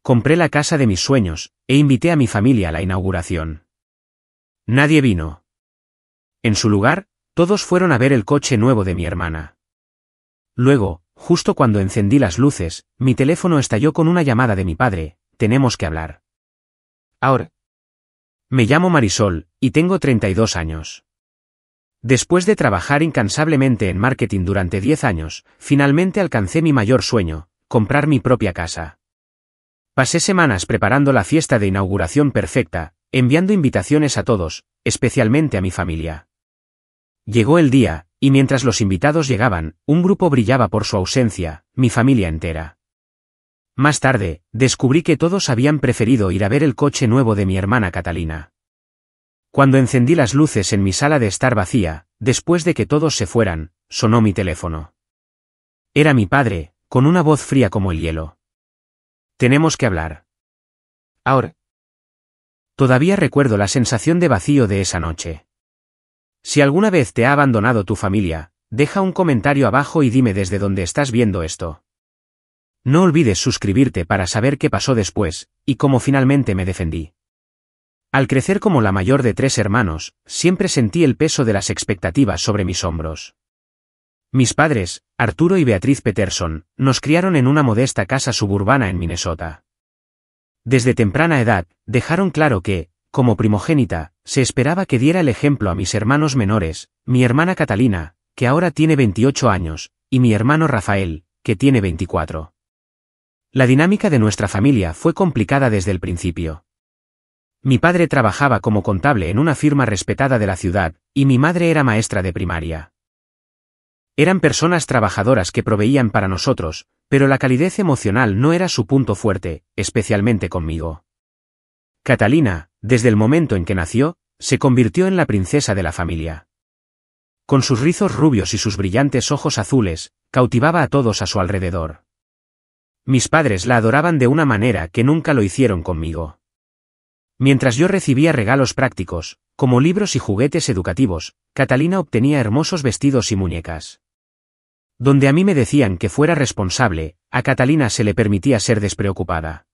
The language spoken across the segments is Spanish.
compré la casa de mis sueños, e invité a mi familia a la inauguración. Nadie vino. En su lugar, todos fueron a ver el coche nuevo de mi hermana. Luego, justo cuando encendí las luces, mi teléfono estalló con una llamada de mi padre: tenemos que hablar. Ahora. Me llamo Marisol, y tengo 32 años. Después de trabajar incansablemente en marketing durante 10 años, finalmente alcancé mi mayor sueño: comprar mi propia casa. Pasé semanas preparando la fiesta de inauguración perfecta, enviando invitaciones a todos, especialmente a mi familia. Llegó el día, y mientras los invitados llegaban, un grupo brillaba por su ausencia: mi familia entera. Más tarde, descubrí que todos habían preferido ir a ver el coche nuevo de mi hermana Catalina. Cuando encendí las luces en mi sala de estar vacía, después de que todos se fueran, sonó mi teléfono. Era mi padre, con una voz fría como el hielo. Tenemos que hablar. Ahora. Todavía recuerdo la sensación de vacío de esa noche. Si alguna vez te ha abandonado tu familia, deja un comentario abajo y dime desde dónde estás viendo esto. No olvides suscribirte para saber qué pasó después, y cómo finalmente me defendí. Al crecer como la mayor de 3 hermanos, siempre sentí el peso de las expectativas sobre mis hombros. Mis padres, Arturo y Beatriz Peterson, nos criaron en una modesta casa suburbana en Minnesota. Desde temprana edad, dejaron claro que, como primogénita, se esperaba que diera el ejemplo a mis hermanos menores, mi hermana Catalina, que ahora tiene 28 años, y mi hermano Rafael, que tiene 24. La dinámica de nuestra familia fue complicada desde el principio. Mi padre trabajaba como contable en una firma respetada de la ciudad, y mi madre era maestra de primaria. Eran personas trabajadoras que proveían para nosotros, pero la calidez emocional no era su punto fuerte, especialmente conmigo. Catalina, desde el momento en que nació, se convirtió en la princesa de la familia. Con sus rizos rubios y sus brillantes ojos azules, cautivaba a todos a su alrededor. Mis padres la adoraban de una manera que nunca lo hicieron conmigo. Mientras yo recibía regalos prácticos, como libros y juguetes educativos, Catalina obtenía hermosos vestidos y muñecas. Donde a mí me decían que fuera responsable, a Catalina se le permitía ser despreocupada.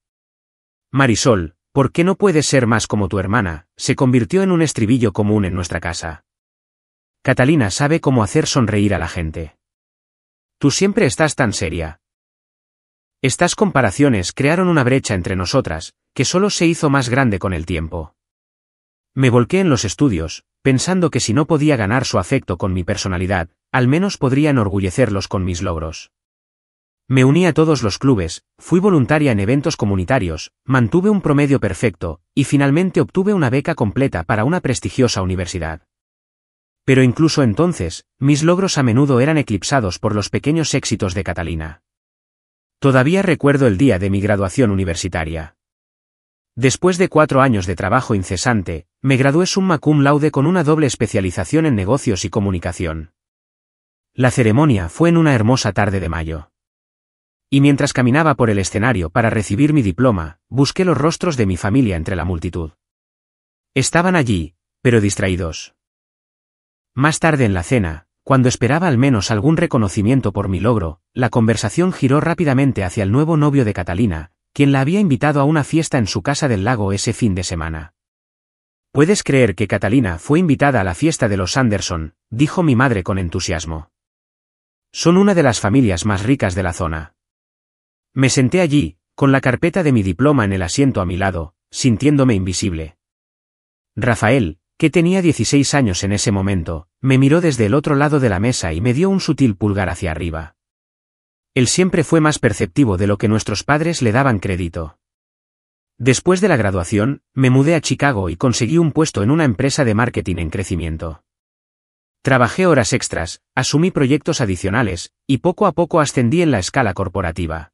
Marisol, ¿por qué no puedes ser más como tu hermana?, se convirtió en un estribillo común en nuestra casa. Catalina sabe cómo hacer sonreír a la gente. Tú siempre estás tan seria. Estas comparaciones crearon una brecha entre nosotras, que solo se hizo más grande con el tiempo. Me volqué en los estudios, pensando que si no podía ganar su afecto con mi personalidad, al menos podría enorgullecerlos con mis logros. Me uní a todos los clubes, fui voluntaria en eventos comunitarios, mantuve un promedio perfecto, y finalmente obtuve una beca completa para una prestigiosa universidad. Pero incluso entonces, mis logros a menudo eran eclipsados por los pequeños éxitos de Catalina. Todavía recuerdo el día de mi graduación universitaria. Después de 4 años de trabajo incesante, me gradué summa cum laude con una doble especialización en negocios y comunicación. La ceremonia fue en una hermosa tarde de mayo. Y mientras caminaba por el escenario para recibir mi diploma, busqué los rostros de mi familia entre la multitud. Estaban allí, pero distraídos. Más tarde en la cena, cuando esperaba al menos algún reconocimiento por mi logro, la conversación giró rápidamente hacia el nuevo novio de Catalina, quien la había invitado a una fiesta en su casa del lago ese fin de semana. ¿Puedes creer que Catalina fue invitada a la fiesta de los Anderson?, dijo mi madre con entusiasmo. Son una de las familias más ricas de la zona. Me senté allí, con la carpeta de mi diploma en el asiento a mi lado, sintiéndome invisible. Rafael, que tenía 16 años en ese momento, me miró desde el otro lado de la mesa y me dio un sutil pulgar hacia arriba. Él siempre fue más perceptivo de lo que nuestros padres le daban crédito. Después de la graduación, me mudé a Chicago y conseguí un puesto en una empresa de marketing en crecimiento. Trabajé horas extras, asumí proyectos adicionales, y poco a poco ascendí en la escala corporativa.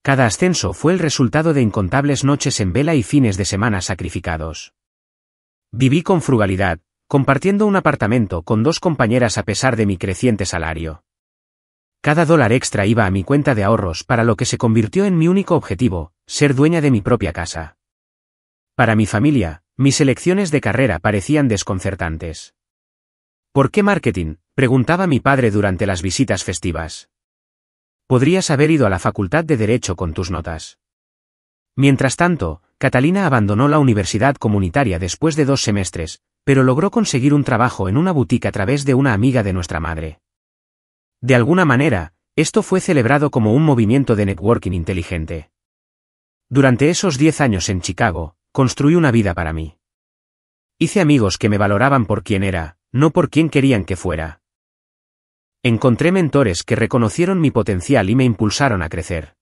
Cada ascenso fue el resultado de incontables noches en vela y fines de semana sacrificados. Viví con frugalidad, compartiendo un apartamento con 2 compañeras a pesar de mi creciente salario. Cada dólar extra iba a mi cuenta de ahorros para lo que se convirtió en mi único objetivo, ser dueña de mi propia casa. Para mi familia, mis elecciones de carrera parecían desconcertantes. ¿Por qué marketing?, preguntaba mi padre durante las visitas festivas. Podrías haber ido a la facultad de Derecho con tus notas. Mientras tanto, Catalina abandonó la universidad comunitaria después de 2 semestres, pero logró conseguir un trabajo en una boutique a través de una amiga de nuestra madre. De alguna manera, esto fue celebrado como un movimiento de networking inteligente. Durante esos 10 años en Chicago, construí una vida para mí. Hice amigos que me valoraban por quien era, no por quien querían que fuera. Encontré mentores que reconocieron mi potencial y me impulsaron a crecer.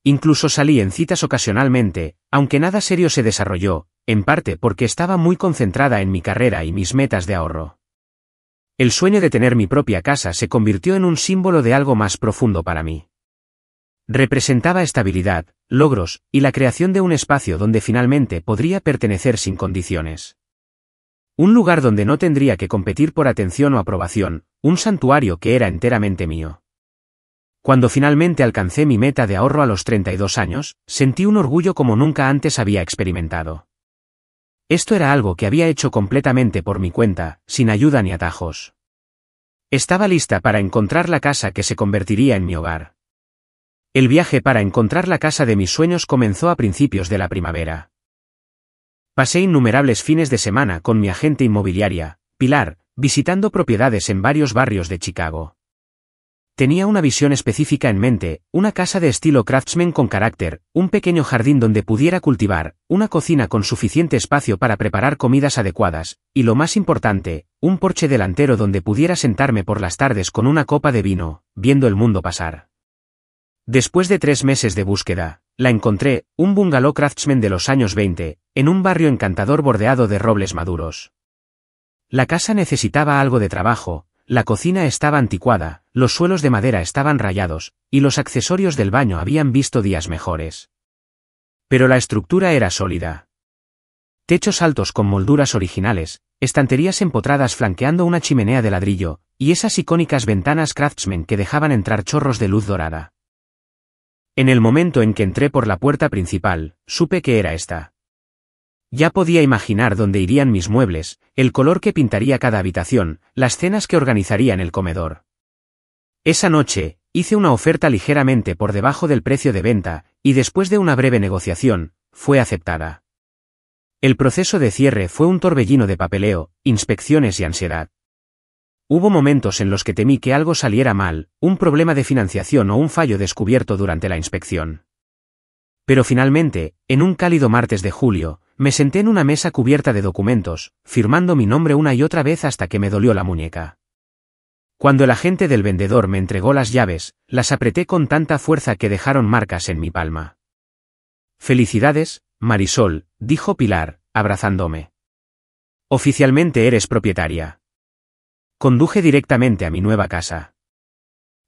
Incluso salí en citas ocasionalmente, aunque nada serio se desarrolló, en parte porque estaba muy concentrada en mi carrera y mis metas de ahorro. El sueño de tener mi propia casa se convirtió en un símbolo de algo más profundo para mí. Representaba estabilidad, logros, y la creación de un espacio donde finalmente podría pertenecer sin condiciones. Un lugar donde no tendría que competir por atención o aprobación, un santuario que era enteramente mío. Cuando finalmente alcancé mi meta de ahorro a los 32 años, sentí un orgullo como nunca antes había experimentado. Esto era algo que había hecho completamente por mi cuenta, sin ayuda ni atajos. Estaba lista para encontrar la casa que se convertiría en mi hogar. El viaje para encontrar la casa de mis sueños comenzó a principios de la primavera. Pasé innumerables fines de semana con mi agente inmobiliaria, Pilar, visitando propiedades en varios barrios de Chicago. Tenía una visión específica en mente, una casa de estilo craftsman con carácter, un pequeño jardín donde pudiera cultivar, una cocina con suficiente espacio para preparar comidas adecuadas, y lo más importante, un porche delantero donde pudiera sentarme por las tardes con una copa de vino, viendo el mundo pasar. Después de 3 meses de búsqueda, la encontré, un bungalow craftsman de los años 20, en un barrio encantador bordeado de robles maduros. La casa necesitaba algo de trabajo, la cocina estaba anticuada, los suelos de madera estaban rayados, y los accesorios del baño habían visto días mejores. Pero la estructura era sólida. Techos altos con molduras originales, estanterías empotradas flanqueando una chimenea de ladrillo, y esas icónicas ventanas craftsman que dejaban entrar chorros de luz dorada. En el momento en que entré por la puerta principal, supe que era esta. Ya podía imaginar dónde irían mis muebles, el color que pintaría cada habitación, las cenas que organizaría en el comedor. Esa noche, hice una oferta ligeramente por debajo del precio de venta, y después de una breve negociación, fue aceptada. El proceso de cierre fue un torbellino de papeleo, inspecciones y ansiedad. Hubo momentos en los que temí que algo saliera mal, un problema de financiación o un fallo descubierto durante la inspección. Pero finalmente, en un cálido martes de julio, me senté en una mesa cubierta de documentos, firmando mi nombre una y otra vez hasta que me dolió la muñeca. Cuando el agente del vendedor me entregó las llaves, las apreté con tanta fuerza que dejaron marcas en mi palma. «Felicidades, Marisol», dijo Pilar, abrazándome. «Oficialmente eres propietaria». Conduje directamente a mi nueva casa.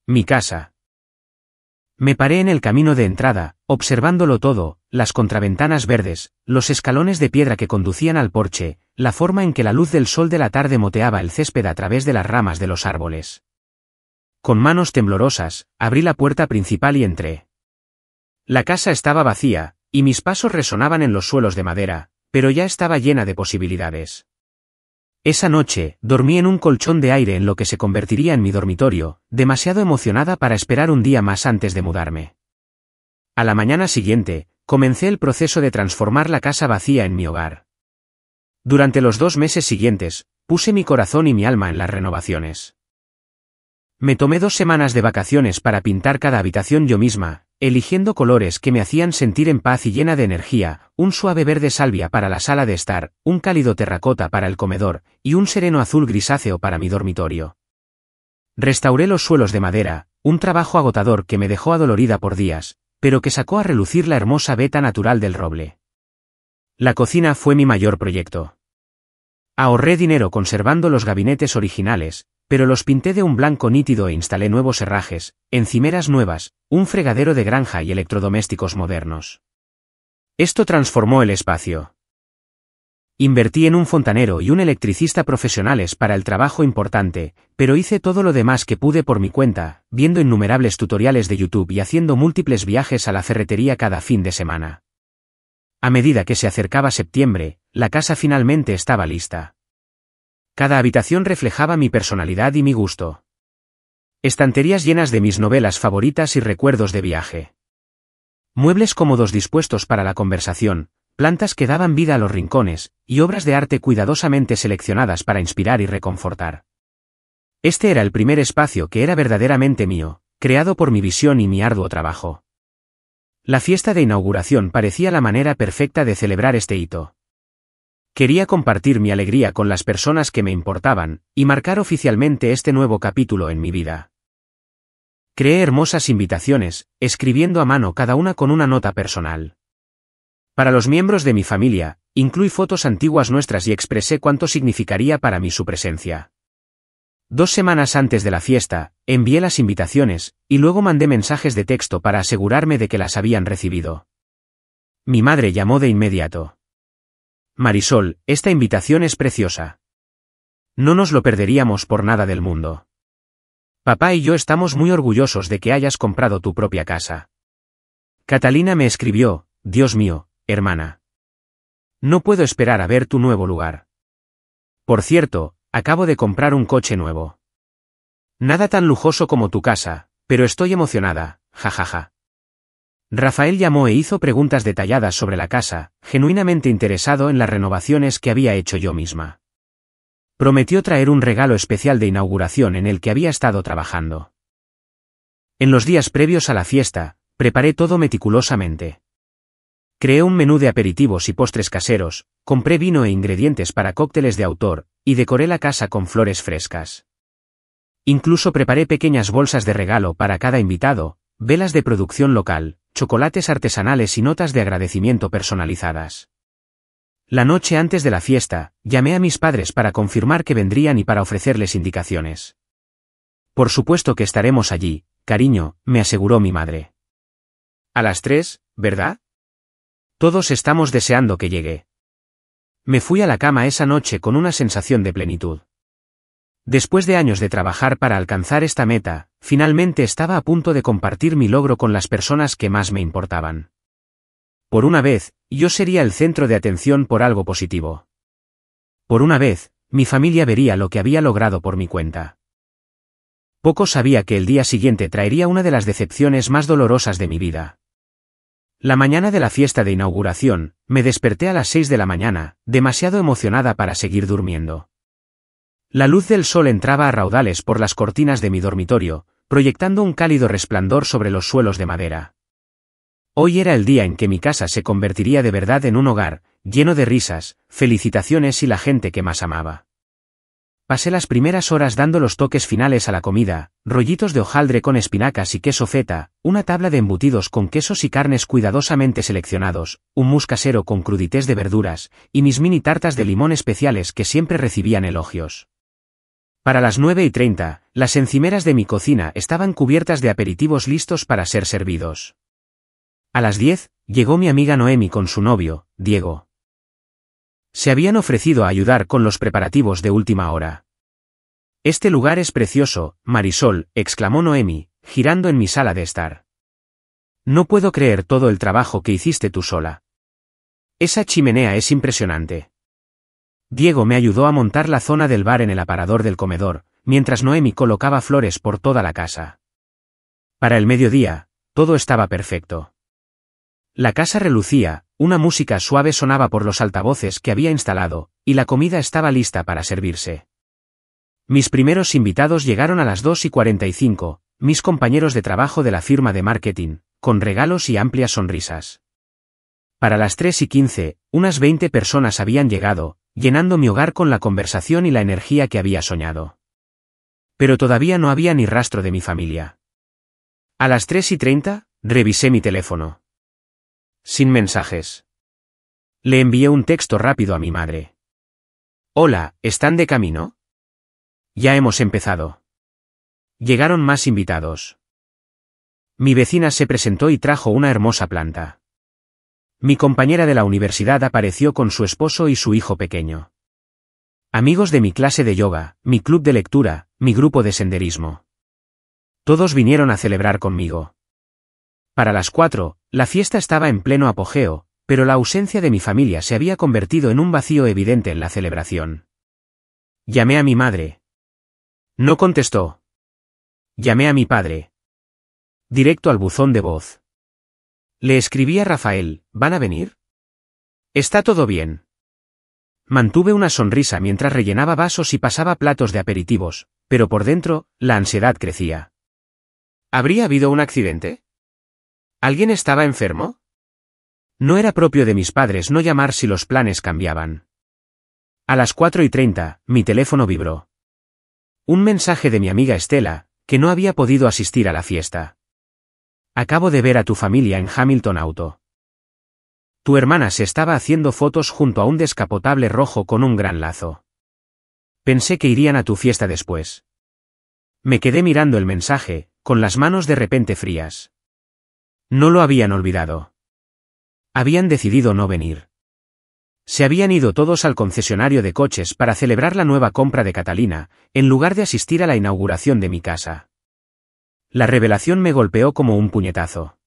Mi casa. Me paré en el camino de entrada, observándolo todo, las contraventanas verdes, los escalones de piedra que conducían al porche, la forma en que la luz del sol de la tarde moteaba el césped a través de las ramas de los árboles. Con manos temblorosas, abrí la puerta principal y entré. La casa estaba vacía, y mis pasos resonaban en los suelos de madera, pero ya estaba llena de posibilidades. Esa noche, dormí en un colchón de aire en lo que se convertiría en mi dormitorio, demasiado emocionada para esperar un día más antes de mudarme. A la mañana siguiente, comencé el proceso de transformar la casa vacía en mi hogar. Durante los 2 meses siguientes, puse mi corazón y mi alma en las renovaciones. Me tomé 2 semanas de vacaciones para pintar cada habitación yo misma, eligiendo colores que me hacían sentir en paz y llena de energía, un suave verde salvia para la sala de estar, un cálido terracota para el comedor, y un sereno azul grisáceo para mi dormitorio. Restauré los suelos de madera, un trabajo agotador que me dejó adolorida por días, pero que sacó a relucir la hermosa veta natural del roble. La cocina fue mi mayor proyecto. Ahorré dinero conservando los gabinetes originales, pero los pinté de un blanco nítido e instalé nuevos herrajes, encimeras nuevas, un fregadero de granja y electrodomésticos modernos. Esto transformó el espacio. Invertí en un fontanero y un electricista profesionales para el trabajo importante, pero hice todo lo demás que pude por mi cuenta, viendo innumerables tutoriales de YouTube y haciendo múltiples viajes a la ferretería cada fin de semana. A medida que se acercaba septiembre, la casa finalmente estaba lista. Cada habitación reflejaba mi personalidad y mi gusto. Estanterías llenas de mis novelas favoritas y recuerdos de viaje. Muebles cómodos dispuestos para la conversación, plantas que daban vida a los rincones, y obras de arte cuidadosamente seleccionadas para inspirar y reconfortar. Este era el primer espacio que era verdaderamente mío, creado por mi visión y mi arduo trabajo. La fiesta de inauguración parecía la manera perfecta de celebrar este hito. Quería compartir mi alegría con las personas que me importaban, y marcar oficialmente este nuevo capítulo en mi vida. Creé hermosas invitaciones, escribiendo a mano cada una con una nota personal. Para los miembros de mi familia, incluí fotos antiguas nuestras y expresé cuánto significaría para mí su presencia. 2 semanas antes de la fiesta, envié las invitaciones, y luego mandé mensajes de texto para asegurarme de que las habían recibido. Mi madre llamó de inmediato. Marisol, esta invitación es preciosa. No nos lo perderíamos por nada del mundo. Papá y yo estamos muy orgullosos de que hayas comprado tu propia casa. Catalina me escribió, Dios mío, hermana. No puedo esperar a ver tu nuevo lugar. Por cierto, acabo de comprar un coche nuevo. Nada tan lujoso como tu casa, pero estoy emocionada, jajaja. Rafael llamó e hizo preguntas detalladas sobre la casa, genuinamente interesado en las renovaciones que había hecho yo misma. Prometió traer un regalo especial de inauguración en el que había estado trabajando. En los días previos a la fiesta, preparé todo meticulosamente. Creé un menú de aperitivos y postres caseros, compré vino e ingredientes para cócteles de autor, y decoré la casa con flores frescas. Incluso preparé pequeñas bolsas de regalo para cada invitado, velas de producción local, chocolates artesanales y notas de agradecimiento personalizadas. La noche antes de la fiesta, llamé a mis padres para confirmar que vendrían y para ofrecerles indicaciones. Por supuesto que estaremos allí, cariño, me aseguró mi madre. A las 3, ¿verdad? Todos estamos deseando que llegue. Me fui a la cama esa noche con una sensación de plenitud. Después de años de trabajar para alcanzar esta meta, finalmente estaba a punto de compartir mi logro con las personas que más me importaban. Por una vez, yo sería el centro de atención por algo positivo. Por una vez, mi familia vería lo que había logrado por mi cuenta. Poco sabía que el día siguiente traería una de las decepciones más dolorosas de mi vida. La mañana de la fiesta de inauguración, me desperté a las 6 de la mañana, demasiado emocionada para seguir durmiendo. La luz del sol entraba a raudales por las cortinas de mi dormitorio, proyectando un cálido resplandor sobre los suelos de madera. Hoy era el día en que mi casa se convertiría de verdad en un hogar, lleno de risas, felicitaciones y la gente que más amaba. Pasé las primeras horas dando los toques finales a la comida, rollitos de hojaldre con espinacas y queso feta, una tabla de embutidos con quesos y carnes cuidadosamente seleccionados, un mousse casero con crudités de verduras, y mis mini tartas de limón especiales que siempre recibían elogios. Para las 9:30, las encimeras de mi cocina estaban cubiertas de aperitivos listos para ser servidos. A las 10, llegó mi amiga Noemi con su novio, Diego. Se habían ofrecido a ayudar con los preparativos de última hora. Este lugar es precioso, Marisol, exclamó Noemi, girando en mi sala de estar. No puedo creer todo el trabajo que hiciste tú sola. Esa chimenea es impresionante. Diego me ayudó a montar la zona del bar en el aparador del comedor, mientras Noemi colocaba flores por toda la casa. Para el mediodía, todo estaba perfecto. La casa relucía, una música suave sonaba por los altavoces que había instalado, y la comida estaba lista para servirse. Mis primeros invitados llegaron a las 2:45, mis compañeros de trabajo de la firma de marketing, con regalos y amplias sonrisas. Para las 3:15, unas 20 personas habían llegado, llenando mi hogar con la conversación y la energía que había soñado. Pero todavía no había ni rastro de mi familia. A las 3:30, revisé mi teléfono. Sin mensajes. Le envié un texto rápido a mi madre. Hola, ¿están de camino? Ya hemos empezado. Llegaron más invitados. Mi vecina se presentó y trajo una hermosa planta. Mi compañera de la universidad apareció con su esposo y su hijo pequeño. Amigos de mi clase de yoga, mi club de lectura, mi grupo de senderismo. Todos vinieron a celebrar conmigo. Para las 4, la fiesta estaba en pleno apogeo, pero la ausencia de mi familia se había convertido en un vacío evidente en la celebración. Llamé a mi madre. No contestó. Llamé a mi padre. Directo al buzón de voz. Le escribí a Rafael, ¿van a venir? ¿Está todo bien? Mantuve una sonrisa mientras rellenaba vasos y pasaba platos de aperitivos, pero por dentro, la ansiedad crecía. ¿Habría habido un accidente? ¿Alguien estaba enfermo? No era propio de mis padres no llamar si los planes cambiaban. A las 4:30, mi teléfono vibró. Un mensaje de mi amiga Estela, que no había podido asistir a la fiesta. Acabo de ver a tu familia en Hamilton Auto. Tu hermana se estaba haciendo fotos junto a un descapotable rojo con un gran lazo. Pensé que irían a tu fiesta después. Me quedé mirando el mensaje, con las manos de repente frías. No lo habían olvidado. Habían decidido no venir. Se habían ido todos al concesionario de coches para celebrar la nueva compra de Catalina, en lugar de asistir a la inauguración de mi casa. La revelación me golpeó como un puñetazo.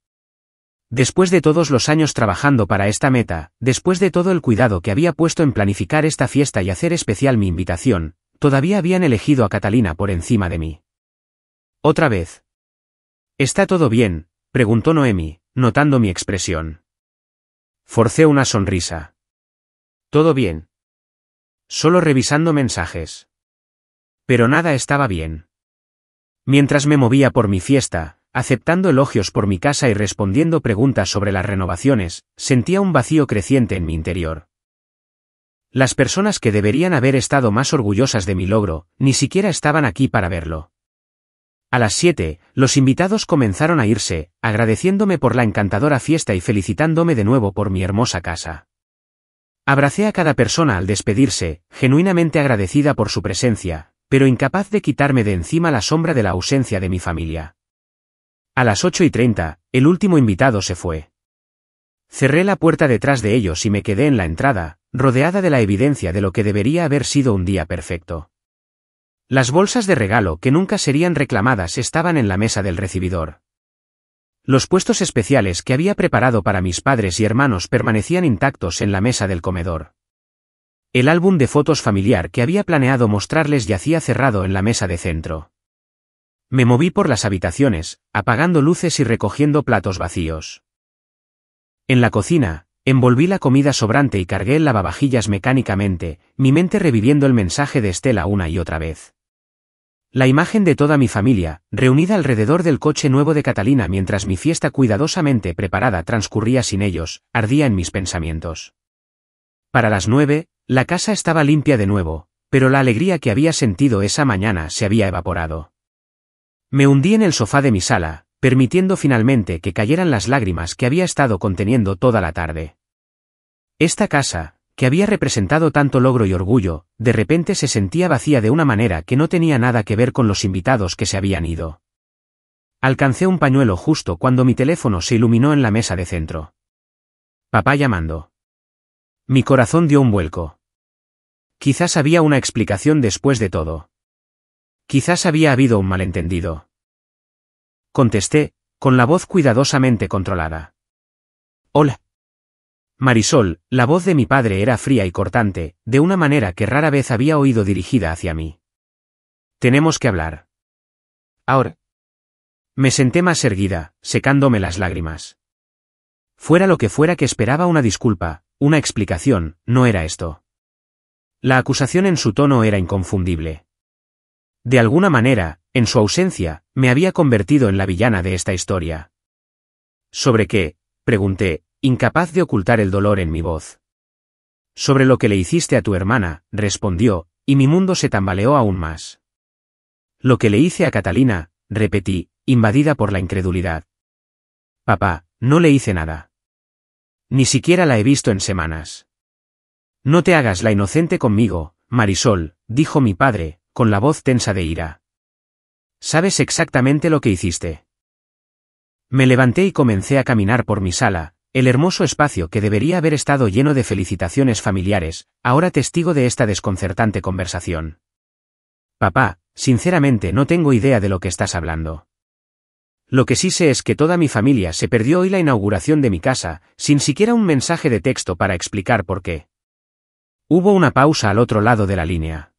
Después de todos los años trabajando para esta meta, después de todo el cuidado que había puesto en planificar esta fiesta y hacer especial mi invitación, todavía habían elegido a Catalina por encima de mí. Otra vez. ¿Está todo bien?, preguntó Noemi, notando mi expresión. Forcé una sonrisa. Todo bien. Solo revisando mensajes. Pero nada estaba bien. Mientras me movía por mi fiesta, aceptando elogios por mi casa y respondiendo preguntas sobre las renovaciones, sentía un vacío creciente en mi interior. Las personas que deberían haber estado más orgullosas de mi logro, ni siquiera estaban aquí para verlo. A las 7, los invitados comenzaron a irse, agradeciéndome por la encantadora fiesta y felicitándome de nuevo por mi hermosa casa. Abracé a cada persona al despedirse, genuinamente agradecida por su presencia, pero incapaz de quitarme de encima la sombra de la ausencia de mi familia. A las 8:30, el último invitado se fue. Cerré la puerta detrás de ellos y me quedé en la entrada, rodeada de la evidencia de lo que debería haber sido un día perfecto. Las bolsas de regalo que nunca serían reclamadas estaban en la mesa del recibidor. Los puestos especiales que había preparado para mis padres y hermanos permanecían intactos en la mesa del comedor. El álbum de fotos familiar que había planeado mostrarles yacía cerrado en la mesa de centro. Me moví por las habitaciones, apagando luces y recogiendo platos vacíos. En la cocina, envolví la comida sobrante y cargué el lavavajillas mecánicamente, mi mente reviviendo el mensaje de Estela una y otra vez. La imagen de toda mi familia, reunida alrededor del coche nuevo de Catalina mientras mi fiesta cuidadosamente preparada transcurría sin ellos, ardía en mis pensamientos. Para las 9, la casa estaba limpia de nuevo, pero la alegría que había sentido esa mañana se había evaporado. Me hundí en el sofá de mi sala, permitiendo finalmente que cayeran las lágrimas que había estado conteniendo toda la tarde. Esta casa, que había representado tanto logro y orgullo, de repente se sentía vacía de una manera que no tenía nada que ver con los invitados que se habían ido. Alcancé un pañuelo justo cuando mi teléfono se iluminó en la mesa de centro. Papá llamando. Mi corazón dio un vuelco. Quizás había una explicación después de todo. Quizás había habido un malentendido. Contesté, con la voz cuidadosamente controlada. Hola. Marisol, la voz de mi padre era fría y cortante, de una manera que rara vez había oído dirigida hacia mí. Tenemos que hablar. Ahora. Me senté más erguida, secándome las lágrimas. Fuera lo que fuera que esperaba una disculpa, una explicación, no era esto. La acusación en su tono era inconfundible. De alguna manera, en su ausencia, me había convertido en la villana de esta historia. ¿Sobre qué?, pregunté, incapaz de ocultar el dolor en mi voz. Sobre lo que le hiciste a tu hermana, respondió, y mi mundo se tambaleó aún más. Lo que le hice a Catalina, repetí, invadida por la incredulidad. Papá, no le hice nada. Ni siquiera la he visto en semanas. No te hagas la inocente conmigo, Marisol, dijo mi padre, con la voz tensa de ira. ¿Sabes exactamente lo que hiciste? Me levanté y comencé a caminar por mi sala, el hermoso espacio que debería haber estado lleno de felicitaciones familiares, ahora testigo de esta desconcertante conversación. Papá, sinceramente no tengo idea de lo que estás hablando. Lo que sí sé es que toda mi familia se perdió hoy la inauguración de mi casa, sin siquiera un mensaje de texto para explicar por qué. Hubo una pausa al otro lado de la línea.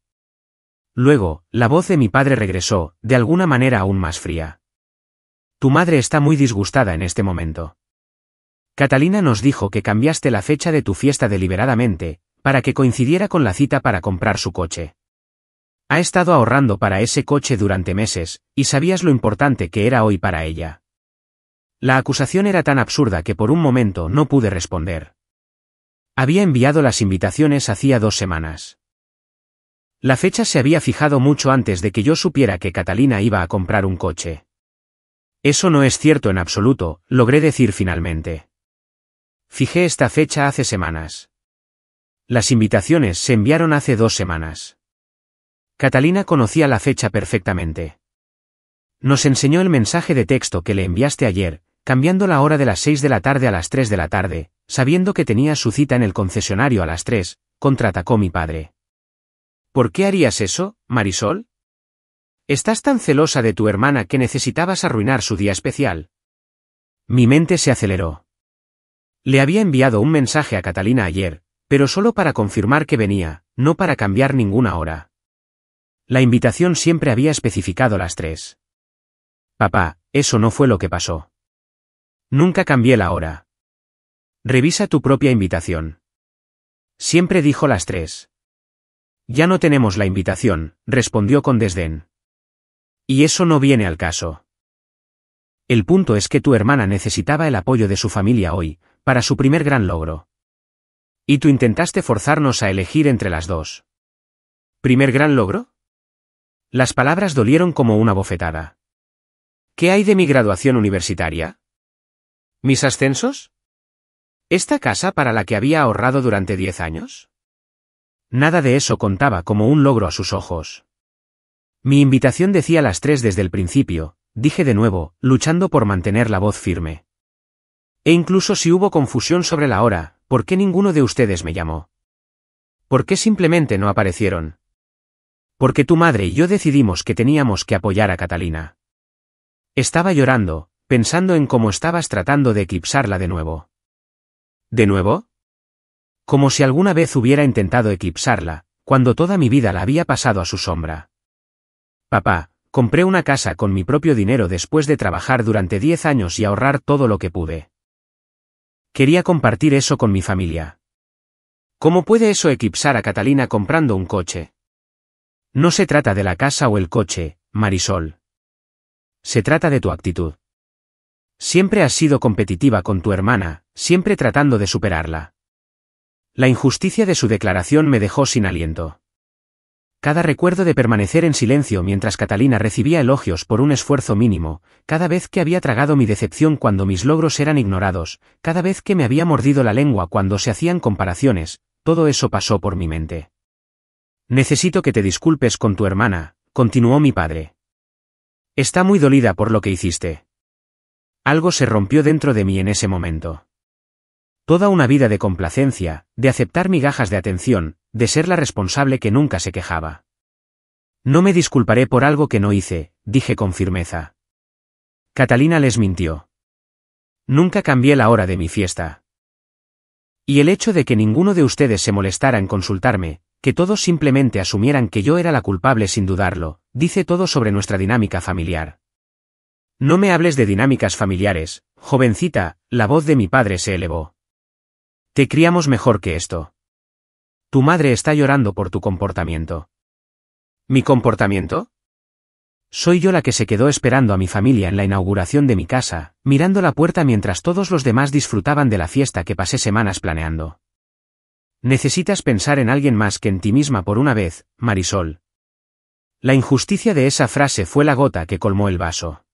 Luego, la voz de mi padre regresó, de alguna manera aún más fría. Tu madre está muy disgustada en este momento. Catalina nos dijo que cambiaste la fecha de tu fiesta deliberadamente, para que coincidiera con la cita para comprar su coche. Ha estado ahorrando para ese coche durante meses, y sabías lo importante que era hoy para ella. La acusación era tan absurda que por un momento no pude responder. Había enviado las invitaciones hacía 2 semanas. La fecha se había fijado mucho antes de que yo supiera que Catalina iba a comprar un coche. Eso no es cierto en absoluto, logré decir finalmente. Fijé esta fecha hace semanas. Las invitaciones se enviaron hace 2 semanas. Catalina conocía la fecha perfectamente. Nos enseñó el mensaje de texto que le enviaste ayer, cambiando la hora de las 6 de la tarde a las 3 de la tarde, sabiendo que tenía su cita en el concesionario a las 3, contraatacó mi padre. ¿Por qué harías eso, Marisol? ¿Estás tan celosa de tu hermana que necesitabas arruinar su día especial? Mi mente se aceleró. Le había enviado un mensaje a Catalina ayer, pero solo para confirmar que venía, no para cambiar ninguna hora. La invitación siempre había especificado las 3. Papá, eso no fue lo que pasó. Nunca cambié la hora. Revisa tu propia invitación. Siempre dijo las 3. Ya no tenemos la invitación, respondió con desdén. Y eso no viene al caso. El punto es que tu hermana necesitaba el apoyo de su familia hoy, para su primer gran logro. Y tú intentaste forzarnos a elegir entre las 2. ¿Primer gran logro? Las palabras dolieron como una bofetada. ¿Qué hay de mi graduación universitaria? ¿Mis ascensos? ¿Esta casa para la que había ahorrado durante 10 años? Nada de eso contaba como un logro a sus ojos. Mi invitación decía las 3 desde el principio, dije de nuevo, luchando por mantener la voz firme. E incluso si hubo confusión sobre la hora, ¿por qué ninguno de ustedes me llamó? ¿Por qué simplemente no aparecieron? Porque tu madre y yo decidimos que teníamos que apoyar a Catalina. Estaba llorando, pensando en cómo estabas tratando de eclipsarla de nuevo. ¿De nuevo? Como si alguna vez hubiera intentado eclipsarla, cuando toda mi vida la había pasado a su sombra. Papá, compré una casa con mi propio dinero después de trabajar durante 10 años y ahorrar todo lo que pude. Quería compartir eso con mi familia. ¿Cómo puede eso eclipsar a Catalina comprando un coche? No se trata de la casa o el coche, Marisol. Se trata de tu actitud. Siempre has sido competitiva con tu hermana, siempre tratando de superarla. La injusticia de su declaración me dejó sin aliento. Cada recuerdo de permanecer en silencio mientras Catalina recibía elogios por un esfuerzo mínimo, cada vez que había tragado mi decepción cuando mis logros eran ignorados, cada vez que me había mordido la lengua cuando se hacían comparaciones, todo eso pasó por mi mente. Necesito que te disculpes con tu hermana, continuó mi padre. Está muy dolida por lo que hiciste. Algo se rompió dentro de mí en ese momento. Toda una vida de complacencia, de aceptar migajas de atención, de ser la responsable que nunca se quejaba. No me disculparé por algo que no hice, dije con firmeza. Catalina les mintió. Nunca cambié la hora de mi fiesta. Y el hecho de que ninguno de ustedes se molestara en consultarme, que todos simplemente asumieran que yo era la culpable sin dudarlo, dice todo sobre nuestra dinámica familiar. No me hables de dinámicas familiares, jovencita, la voz de mi padre se elevó. Te criamos mejor que esto. Tu madre está llorando por tu comportamiento. ¿Mi comportamiento? Soy yo la que se quedó esperando a mi familia en la inauguración de mi casa, mirando la puerta mientras todos los demás disfrutaban de la fiesta que pasé semanas planeando. Necesitas pensar en alguien más que en ti misma por una vez, Marisol. La injusticia de esa frase fue la gota que colmó el vaso.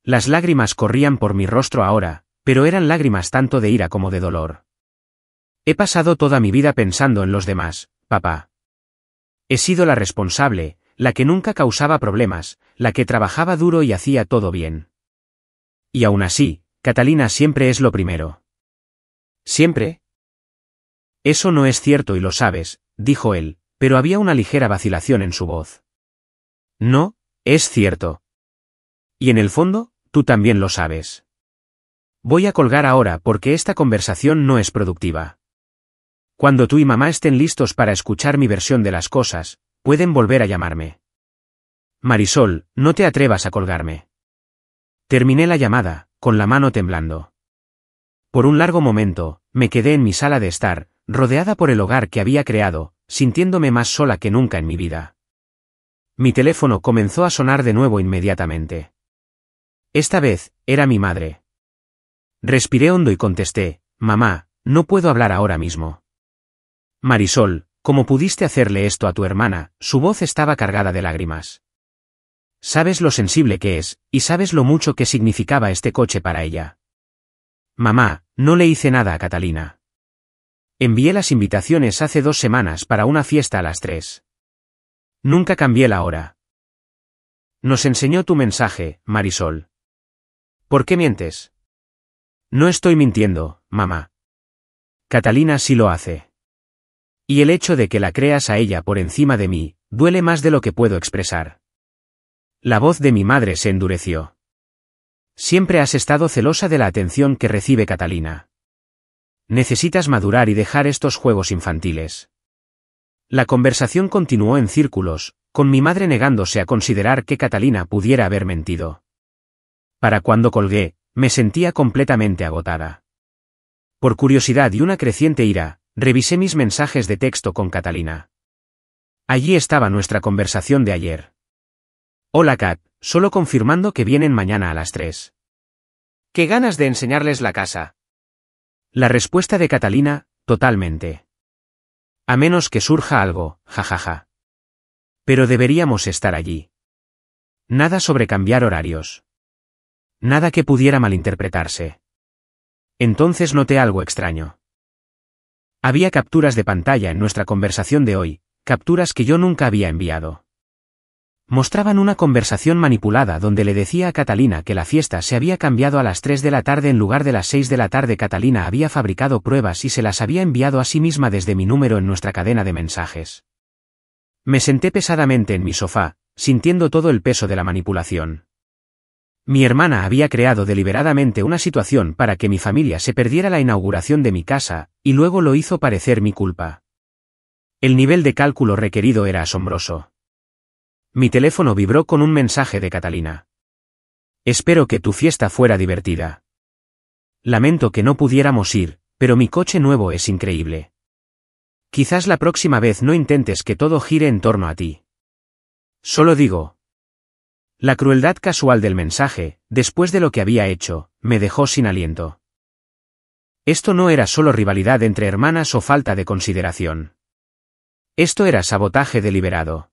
Las lágrimas corrían por mi rostro ahora, pero eran lágrimas tanto de ira como de dolor. He pasado toda mi vida pensando en los demás, papá. He sido la responsable, la que nunca causaba problemas, la que trabajaba duro y hacía todo bien. Y aún así, Catalina siempre es lo primero. ¿Siempre? Eso no es cierto y lo sabes, dijo él, pero había una ligera vacilación en su voz. No, es cierto. Y en el fondo, tú también lo sabes. Voy a colgar ahora porque esta conversación no es productiva. Cuando tú y mamá estén listos para escuchar mi versión de las cosas, pueden volver a llamarme. Marisol, no te atrevas a colgarme. Terminé la llamada, con la mano temblando. Por un largo momento, me quedé en mi sala de estar, rodeada por el hogar que había creado, sintiéndome más sola que nunca en mi vida. Mi teléfono comenzó a sonar de nuevo inmediatamente. Esta vez, era mi madre. Respiré hondo y contesté: «Mamá, no puedo hablar ahora mismo». «Marisol, ¿cómo pudiste hacerle esto a tu hermana?». Su voz estaba cargada de lágrimas. «Sabes lo sensible que es, y sabes lo mucho que significaba este coche para ella». «Mamá, no le hice nada a Catalina. Envié las invitaciones hace 2 semanas para una fiesta a las 3. Nunca cambié la hora». «Nos enseñó tu mensaje, Marisol». «¿Por qué mientes?». «No estoy mintiendo, mamá. Catalina sí lo hace. Y el hecho de que la creas a ella por encima de mí, duele más de lo que puedo expresar». La voz de mi madre se endureció. «Siempre has estado celosa de la atención que recibe Catalina. Necesitas madurar y dejar estos juegos infantiles». La conversación continuó en círculos, con mi madre negándose a considerar que Catalina pudiera haber mentido. Para cuando colgué, me sentía completamente agotada. Por curiosidad y una creciente ira, revisé mis mensajes de texto con Catalina. Allí estaba nuestra conversación de ayer. «Hola Kat, solo confirmando que vienen mañana a las 3. Qué ganas de enseñarles la casa». La respuesta de Catalina: «Totalmente. A menos que surja algo, jajaja. Pero deberíamos estar allí. Nada sobre cambiar horarios. Nada que pudiera malinterpretarse». Entonces noté algo extraño. Había capturas de pantalla en nuestra conversación de hoy, capturas que yo nunca había enviado. Mostraban una conversación manipulada donde le decía a Catalina que la fiesta se había cambiado a las 3 de la tarde en lugar de las 6 de la tarde. Catalina había fabricado pruebas y se las había enviado a sí misma desde mi número en nuestra cadena de mensajes. Me senté pesadamente en mi sofá, sintiendo todo el peso de la manipulación. Mi hermana había creado deliberadamente una situación para que mi familia se perdiera la inauguración de mi casa, y luego lo hizo parecer mi culpa. El nivel de cálculo requerido era asombroso. Mi teléfono vibró con un mensaje de Catalina. «Espero que tu fiesta fuera divertida. Lamento que no pudiéramos ir, pero mi coche nuevo es increíble. Quizás la próxima vez no intentes que todo gire en torno a ti. Solo digo». La crueldad casual del mensaje, después de lo que había hecho, me dejó sin aliento. Esto no era solo rivalidad entre hermanas o falta de consideración. Esto era sabotaje deliberado.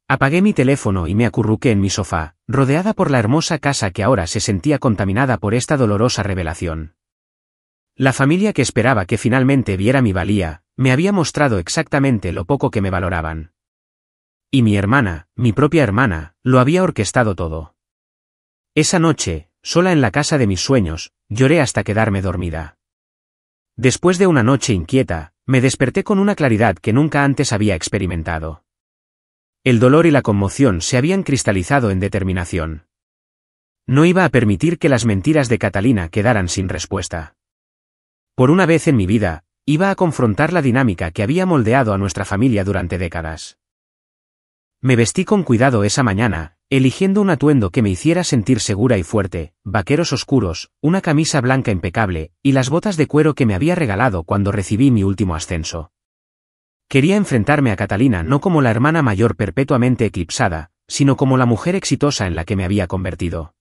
Apagué mi teléfono y me acurruqué en mi sofá, rodeada por la hermosa casa que ahora se sentía contaminada por esta dolorosa revelación. La familia que esperaba que finalmente viera mi valía, me había mostrado exactamente lo poco que me valoraban. Y mi hermana, mi propia hermana, lo había orquestado todo. Esa noche, sola en la casa de mis sueños, lloré hasta quedarme dormida. Después de una noche inquieta, me desperté con una claridad que nunca antes había experimentado. El dolor y la conmoción se habían cristalizado en determinación. No iba a permitir que las mentiras de Catalina quedaran sin respuesta. Por una vez en mi vida, iba a confrontar la dinámica que había moldeado a nuestra familia durante décadas. Me vestí con cuidado esa mañana, eligiendo un atuendo que me hiciera sentir segura y fuerte, vaqueros oscuros, una camisa blanca impecable, y las botas de cuero que me había regalado cuando recibí mi último ascenso. Quería enfrentarme a Catalina no como la hermana mayor perpetuamente eclipsada, sino como la mujer exitosa en la que me había convertido.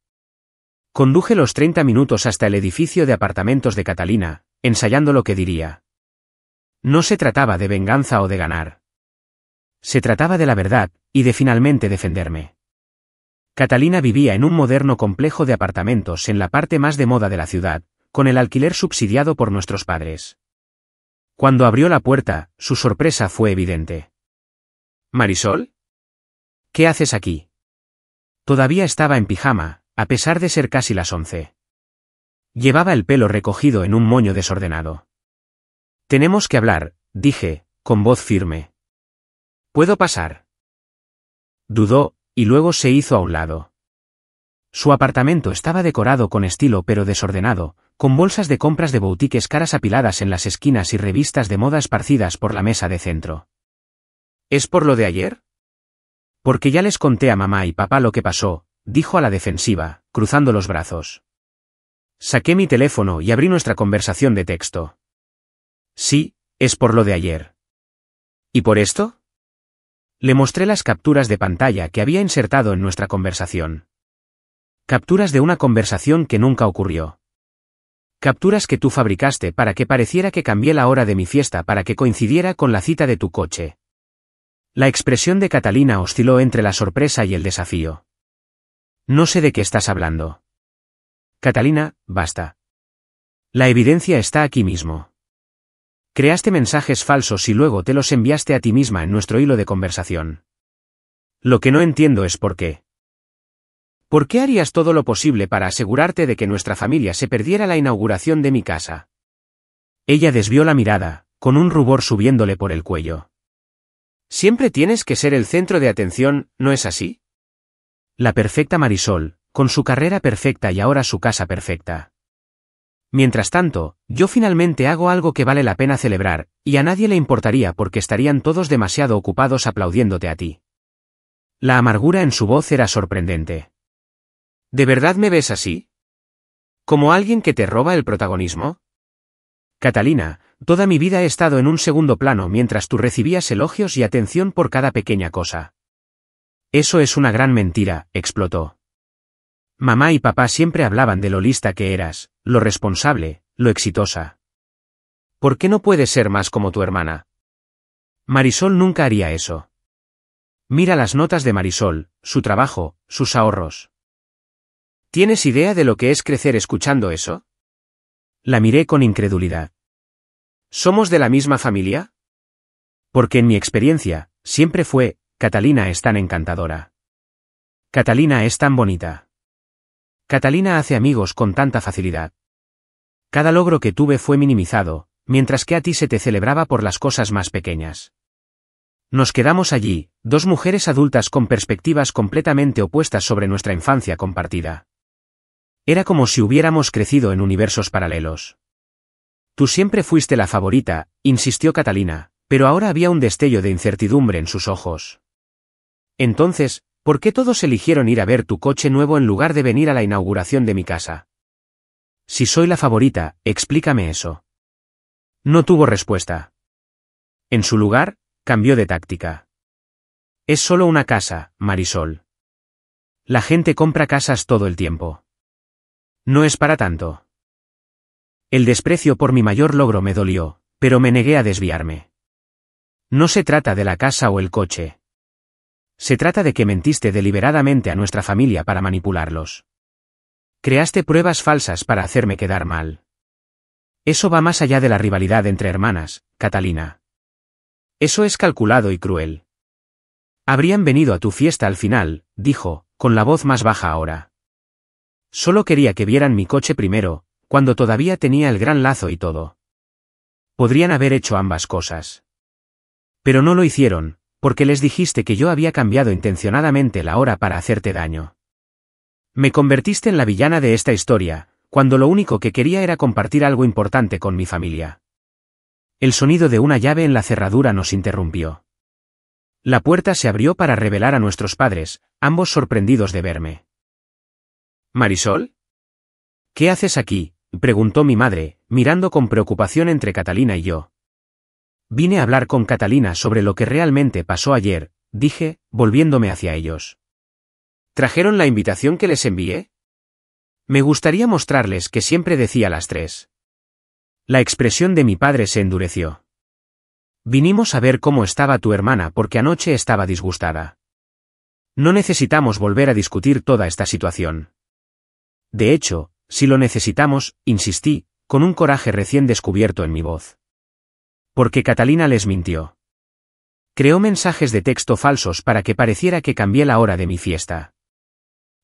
Conduje los 30 minutos hasta el edificio de apartamentos de Catalina, ensayando lo que diría. No se trataba de venganza o de ganar. Se trataba de la verdad, y de finalmente defenderme. Catalina vivía en un moderno complejo de apartamentos en la parte más de moda de la ciudad, con el alquiler subsidiado por nuestros padres. Cuando abrió la puerta, su sorpresa fue evidente. «¿Marisol? ¿Qué haces aquí?». Todavía estaba en pijama, a pesar de ser casi las 11. Llevaba el pelo recogido en un moño desordenado. «Tenemos que hablar», dije, con voz firme. «¿Puedo pasar?». Dudó, y luego se hizo a un lado. Su apartamento estaba decorado con estilo pero desordenado, con bolsas de compras de boutiques caras apiladas en las esquinas y revistas de moda esparcidas por la mesa de centro. «¿Es por lo de ayer?». «Porque ya les conté a mamá y papá lo que pasó», dijo a la defensiva, cruzando los brazos. Saqué mi teléfono y abrí nuestra conversación de texto. Sí, es por lo de ayer. ¿Y por esto? Le mostré las capturas de pantalla que había insertado en nuestra conversación. Capturas de una conversación que nunca ocurrió. Capturas que tú fabricaste para que pareciera que cambié la hora de mi fiesta para que coincidiera con la cita de tu coche. La expresión de Catalina osciló entre la sorpresa y el desafío. No sé de qué estás hablando. Catalina, basta. La evidencia está aquí mismo. Creaste mensajes falsos y luego te los enviaste a ti misma en nuestro hilo de conversación. Lo que no entiendo es por qué. ¿Por qué harías todo lo posible para asegurarte de que nuestra familia se perdiera la inauguración de mi casa? Ella desvió la mirada, con un rubor subiéndole por el cuello. Siempre tienes que ser el centro de atención, ¿no es así? La perfecta Marisol, con su carrera perfecta y ahora su casa perfecta. Mientras tanto, yo finalmente hago algo que vale la pena celebrar, y a nadie le importaría porque estarían todos demasiado ocupados aplaudiéndote a ti. La amargura en su voz era sorprendente. ¿De verdad me ves así? ¿Como alguien que te roba el protagonismo? Catalina, toda mi vida he estado en un segundo plano mientras tú recibías elogios y atención por cada pequeña cosa. Eso es una gran mentira, explotó. Mamá y papá siempre hablaban de lo lista que eras, lo responsable, lo exitosa. ¿Por qué no puedes ser más como tu hermana? Marisol nunca haría eso. Mira las notas de Marisol, su trabajo, sus ahorros. ¿Tienes idea de lo que es crecer escuchando eso? La miré con incredulidad. ¿Somos de la misma familia? Porque en mi experiencia, siempre fue, Catalina es tan encantadora. Catalina es tan bonita. Catalina hace amigos con tanta facilidad. Cada logro que tuve fue minimizado, mientras que a ti se te celebraba por las cosas más pequeñas. Nos quedamos allí, dos mujeres adultas con perspectivas completamente opuestas sobre nuestra infancia compartida. Era como si hubiéramos crecido en universos paralelos. Tú siempre fuiste la favorita, insistió Catalina, pero ahora había un destello de incertidumbre en sus ojos. Entonces, ¿por qué todos eligieron ir a ver tu coche nuevo en lugar de venir a la inauguración de mi casa? Si soy la favorita, explícame eso. No tuvo respuesta. En su lugar, cambió de táctica. Es solo una casa, Marisol. La gente compra casas todo el tiempo. No es para tanto. El desprecio por mi mayor logro me dolió, pero me negué a desviarme. No se trata de la casa o el coche. Se trata de que mentiste deliberadamente a nuestra familia para manipularlos. Creaste pruebas falsas para hacerme quedar mal. Eso va más allá de la rivalidad entre hermanas, Catalina. Eso es calculado y cruel. Habrían venido a tu fiesta al final, dijo, con la voz más baja ahora. Solo quería que vieran mi coche primero, cuando todavía tenía el gran lazo y todo. Podrían haber hecho ambas cosas. Pero no lo hicieron, porque les dijiste que yo había cambiado intencionadamente la hora para hacerte daño. Me convertiste en la villana de esta historia, cuando lo único que quería era compartir algo importante con mi familia. El sonido de una llave en la cerradura nos interrumpió. La puerta se abrió para revelar a nuestros padres, ambos sorprendidos de verme. ¿Marisol? ¿Qué haces aquí?, preguntó mi madre, mirando con preocupación entre Catalina y yo. Vine a hablar con Catalina sobre lo que realmente pasó ayer, dije, volviéndome hacia ellos. ¿Trajeron la invitación que les envié? Me gustaría mostrarles que siempre decía las 3. La expresión de mi padre se endureció. Vinimos a ver cómo estaba tu hermana porque anoche estaba disgustada. No necesitamos volver a discutir toda esta situación. De hecho, si lo necesitamos, insistí, con un coraje recién descubierto en mi voz. Porque Catalina les mintió. Creó mensajes de texto falsos para que pareciera que cambié la hora de mi fiesta.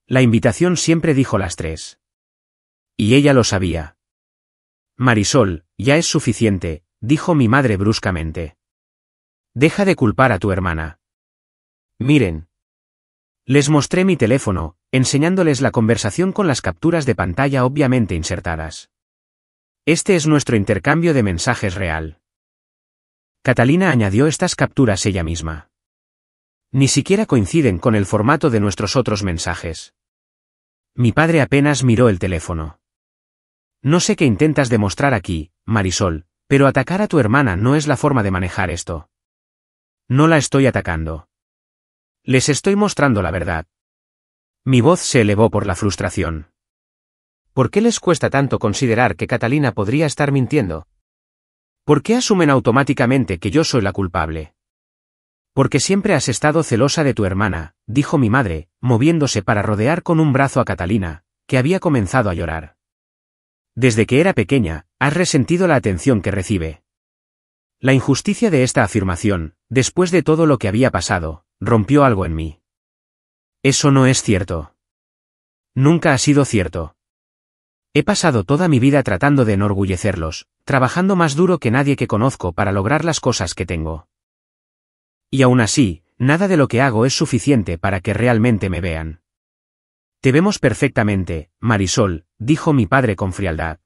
La invitación siempre dijo las 3. Y ella lo sabía. Marisol, ya es suficiente, dijo mi madre bruscamente. Deja de culpar a tu hermana. Miren. Les mostré mi teléfono, enseñándoles la conversación con las capturas de pantalla obviamente insertadas. Este es nuestro intercambio de mensajes real. Catalina añadió estas capturas ella misma. Ni siquiera coinciden con el formato de nuestros otros mensajes. Mi padre apenas miró el teléfono. No sé qué intentas demostrar aquí, Marisol, pero atacar a tu hermana no es la forma de manejar esto. No la estoy atacando. Les estoy mostrando la verdad. Mi voz se elevó por la frustración. ¿Por qué les cuesta tanto considerar que Catalina podría estar mintiendo? ¿Por qué asumen automáticamente que yo soy la culpable? Porque siempre has estado celosa de tu hermana, dijo mi madre, moviéndose para rodear con un brazo a Catalina, que había comenzado a llorar. Desde que era pequeña, has resentido la atención que recibe. La injusticia de esta afirmación, después de todo lo que había pasado, rompió algo en mí. Eso no es cierto. Nunca ha sido cierto. He pasado toda mi vida tratando de enorgullecerlos, trabajando más duro que nadie que conozco para lograr las cosas que tengo. Y aún así, nada de lo que hago es suficiente para que realmente me vean. Te vemos perfectamente, Marisol, dijo mi padre con frialdad.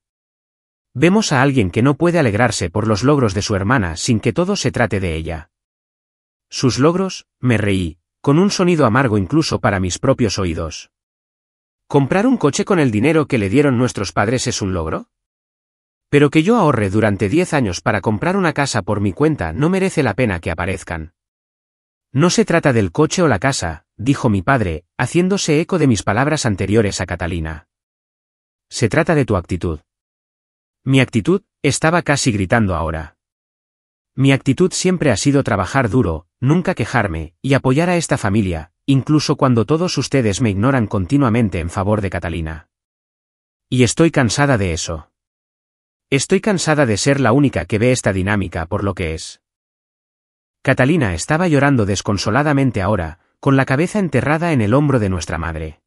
Vemos a alguien que no puede alegrarse por los logros de su hermana sin que todo se trate de ella. ¿Sus logros? Me reí, con un sonido amargo incluso para mis propios oídos. ¿Comprar un coche con el dinero que le dieron nuestros padres es un logro? Pero que yo ahorre durante 10 años para comprar una casa por mi cuenta no merece la pena que aparezcan. No se trata del coche o la casa, dijo mi padre, haciéndose eco de mis palabras anteriores a Catalina. Se trata de tu actitud. Mi actitud, estaba casi gritando ahora. Mi actitud siempre ha sido trabajar duro, nunca quejarme, y apoyar a esta familia, incluso cuando todos ustedes me ignoran continuamente en favor de Catalina. Y estoy cansada de eso. Estoy cansada de ser la única que ve esta dinámica por lo que es. Catalina estaba llorando desconsoladamente ahora, con la cabeza enterrada en el hombro de nuestra madre.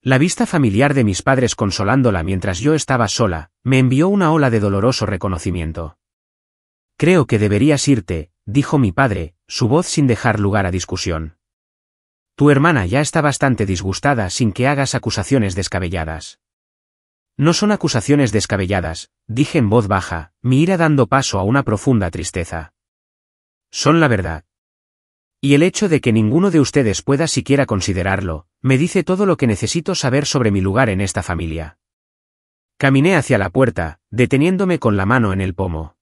La vista familiar de mis padres consolándola mientras yo estaba sola, me envió una ola de doloroso reconocimiento. Creo que deberías irte, dijo mi padre, su voz sin dejar lugar a discusión. Tu hermana ya está bastante disgustada sin que hagas acusaciones descabelladas. No son acusaciones descabelladas, dije en voz baja, mi ira dando paso a una profunda tristeza. Son la verdad. Y el hecho de que ninguno de ustedes pueda siquiera considerarlo, me dice todo lo que necesito saber sobre mi lugar en esta familia. Caminé hacia la puerta, deteniéndome con la mano en el pomo.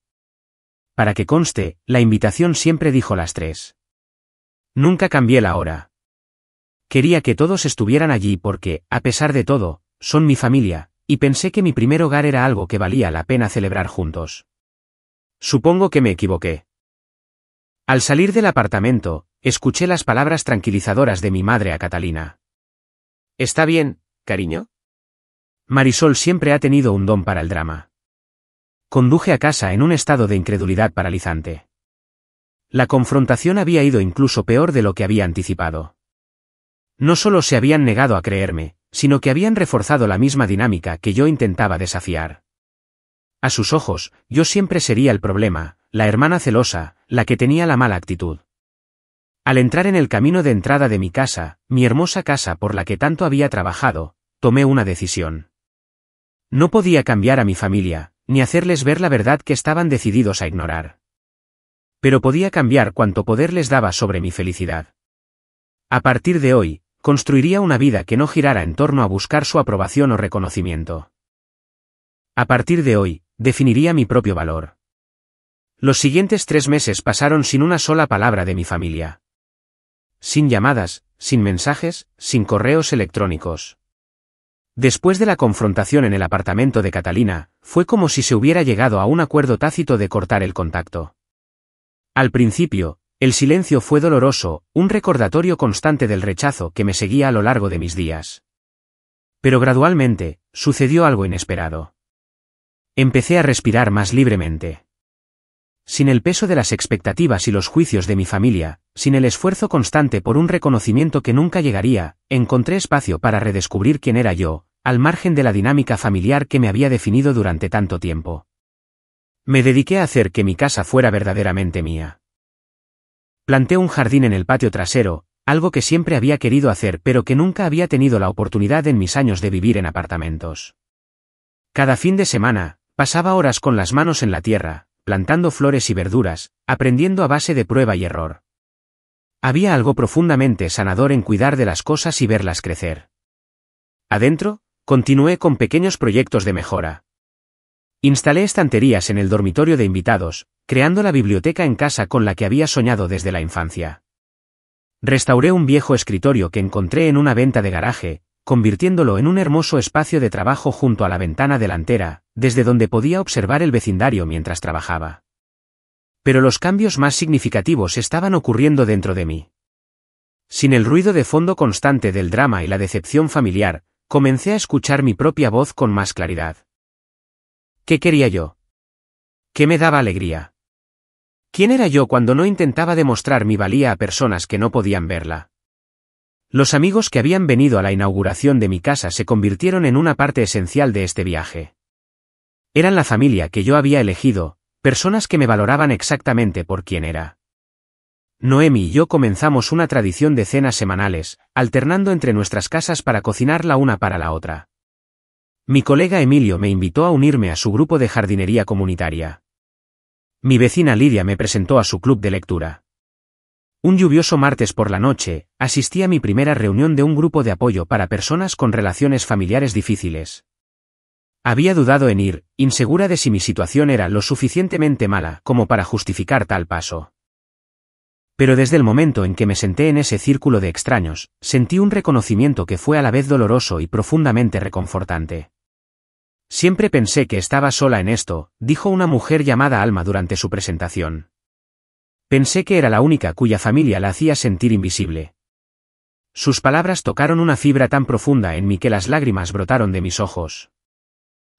Para que conste, la invitación siempre dijo las 3. Nunca cambié la hora. Quería que todos estuvieran allí porque, a pesar de todo, son mi familia, y pensé que mi primer hogar era algo que valía la pena celebrar juntos. Supongo que me equivoqué. Al salir del apartamento, escuché las palabras tranquilizadoras de mi madre a Catalina. ¿Está bien, cariño? Marisol siempre ha tenido un don para el drama. Conduje a casa en un estado de incredulidad paralizante. La confrontación había ido incluso peor de lo que había anticipado. No solo se habían negado a creerme, sino que habían reforzado la misma dinámica que yo intentaba desafiar. A sus ojos, yo siempre sería el problema, la hermana celosa, la que tenía la mala actitud. Al entrar en el camino de entrada de mi casa, mi hermosa casa por la que tanto había trabajado, tomé una decisión. No podía cambiar a mi familia, ni hacerles ver la verdad que estaban decididos a ignorar. Pero podía cambiar cuanto poder les daba sobre mi felicidad. A partir de hoy, construiría una vida que no girara en torno a buscar su aprobación o reconocimiento. A partir de hoy, definiría mi propio valor. Los siguientes 3 meses pasaron sin una sola palabra de mi familia. Sin llamadas, sin mensajes, sin correos electrónicos. Después de la confrontación en el apartamento de Catalina, fue como si se hubiera llegado a un acuerdo tácito de cortar el contacto. Al principio, el silencio fue doloroso, un recordatorio constante del rechazo que me seguía a lo largo de mis días. Pero gradualmente, sucedió algo inesperado. Empecé a respirar más libremente. Sin el peso de las expectativas y los juicios de mi familia, sin el esfuerzo constante por un reconocimiento que nunca llegaría, encontré espacio para redescubrir quién era yo, al margen de la dinámica familiar que me había definido durante tanto tiempo. Me dediqué a hacer que mi casa fuera verdaderamente mía. Planté un jardín en el patio trasero, algo que siempre había querido hacer pero que nunca había tenido la oportunidad en mis años de vivir en apartamentos. Cada fin de semana, pasaba horas con las manos en la tierra, plantando flores y verduras, aprendiendo a base de prueba y error. Había algo profundamente sanador en cuidar de las cosas y verlas crecer. Adentro, Continué con pequeños proyectos de mejora. Instalé estanterías en el dormitorio de invitados, creando la biblioteca en casa con la que había soñado desde la infancia. Restauré un viejo escritorio que encontré en una venta de garaje, convirtiéndolo en un hermoso espacio de trabajo junto a la ventana delantera, desde donde podía observar el vecindario mientras trabajaba. Pero los cambios más significativos estaban ocurriendo dentro de mí. Sin el ruido de fondo constante del drama y la decepción familiar, comencé a escuchar mi propia voz con más claridad. ¿Qué quería yo? ¿Qué me daba alegría? ¿Quién era yo cuando no intentaba demostrar mi valía a personas que no podían verla? Los amigos que habían venido a la inauguración de mi casa se convirtieron en una parte esencial de este viaje. Eran la familia que yo había elegido, personas que me valoraban exactamente por quién era. Noemi y yo comenzamos una tradición de cenas semanales, alternando entre nuestras casas para cocinar la una para la otra. Mi colega Emilio me invitó a unirme a su grupo de jardinería comunitaria. Mi vecina Lidia me presentó a su club de lectura. Un lluvioso martes por la noche, asistí a mi primera reunión de un grupo de apoyo para personas con relaciones familiares difíciles. Había dudado en ir, insegura de si mi situación era lo suficientemente mala como para justificar tal paso. Pero desde el momento en que me senté en ese círculo de extraños, sentí un reconocimiento que fue a la vez doloroso y profundamente reconfortante. Siempre pensé que estaba sola en esto, dijo una mujer llamada Alma durante su presentación. Pensé que era la única cuya familia la hacía sentir invisible. Sus palabras tocaron una fibra tan profunda en mí que las lágrimas brotaron de mis ojos.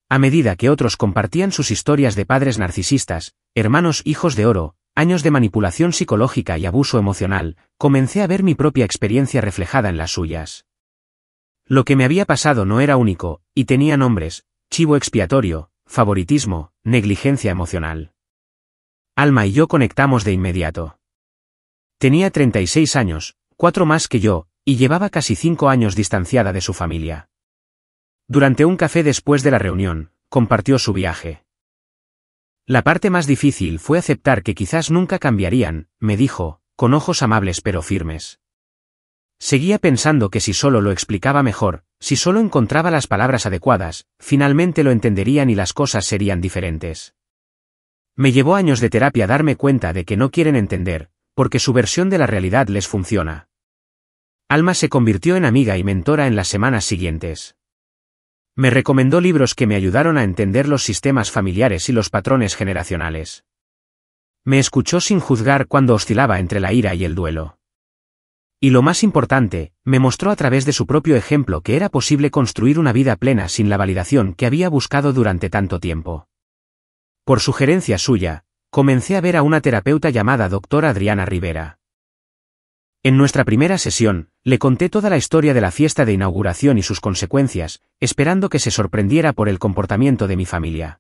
A medida que otros compartían sus historias de padres narcisistas, hermanos hijos de oro, años de manipulación psicológica y abuso emocional, comencé a ver mi propia experiencia reflejada en las suyas. Lo que me había pasado no era único, y tenía nombres: chivo expiatorio, favoritismo, negligencia emocional. Alma y yo conectamos de inmediato. Tenía 36 años, 4 más que yo, y llevaba casi 5 años distanciada de su familia. Durante un café después de la reunión, compartió su viaje. La parte más difícil fue aceptar que quizás nunca cambiarían, me dijo, con ojos amables pero firmes. Seguía pensando que si solo lo explicaba mejor, si solo encontraba las palabras adecuadas, finalmente lo entenderían y las cosas serían diferentes. Me llevó años de terapia darme cuenta de que no quieren entender, porque su versión de la realidad les funciona. Alma se convirtió en amiga y mentora en las semanas siguientes. Me recomendó libros que me ayudaron a entender los sistemas familiares y los patrones generacionales. Me escuchó sin juzgar cuando oscilaba entre la ira y el duelo. Y lo más importante, me mostró a través de su propio ejemplo que era posible construir una vida plena sin la validación que había buscado durante tanto tiempo. Por sugerencia suya, comencé a ver a una terapeuta llamada doctora Adriana Rivera. En nuestra primera sesión, le conté toda la historia de la fiesta de inauguración y sus consecuencias, esperando que se sorprendiera por el comportamiento de mi familia.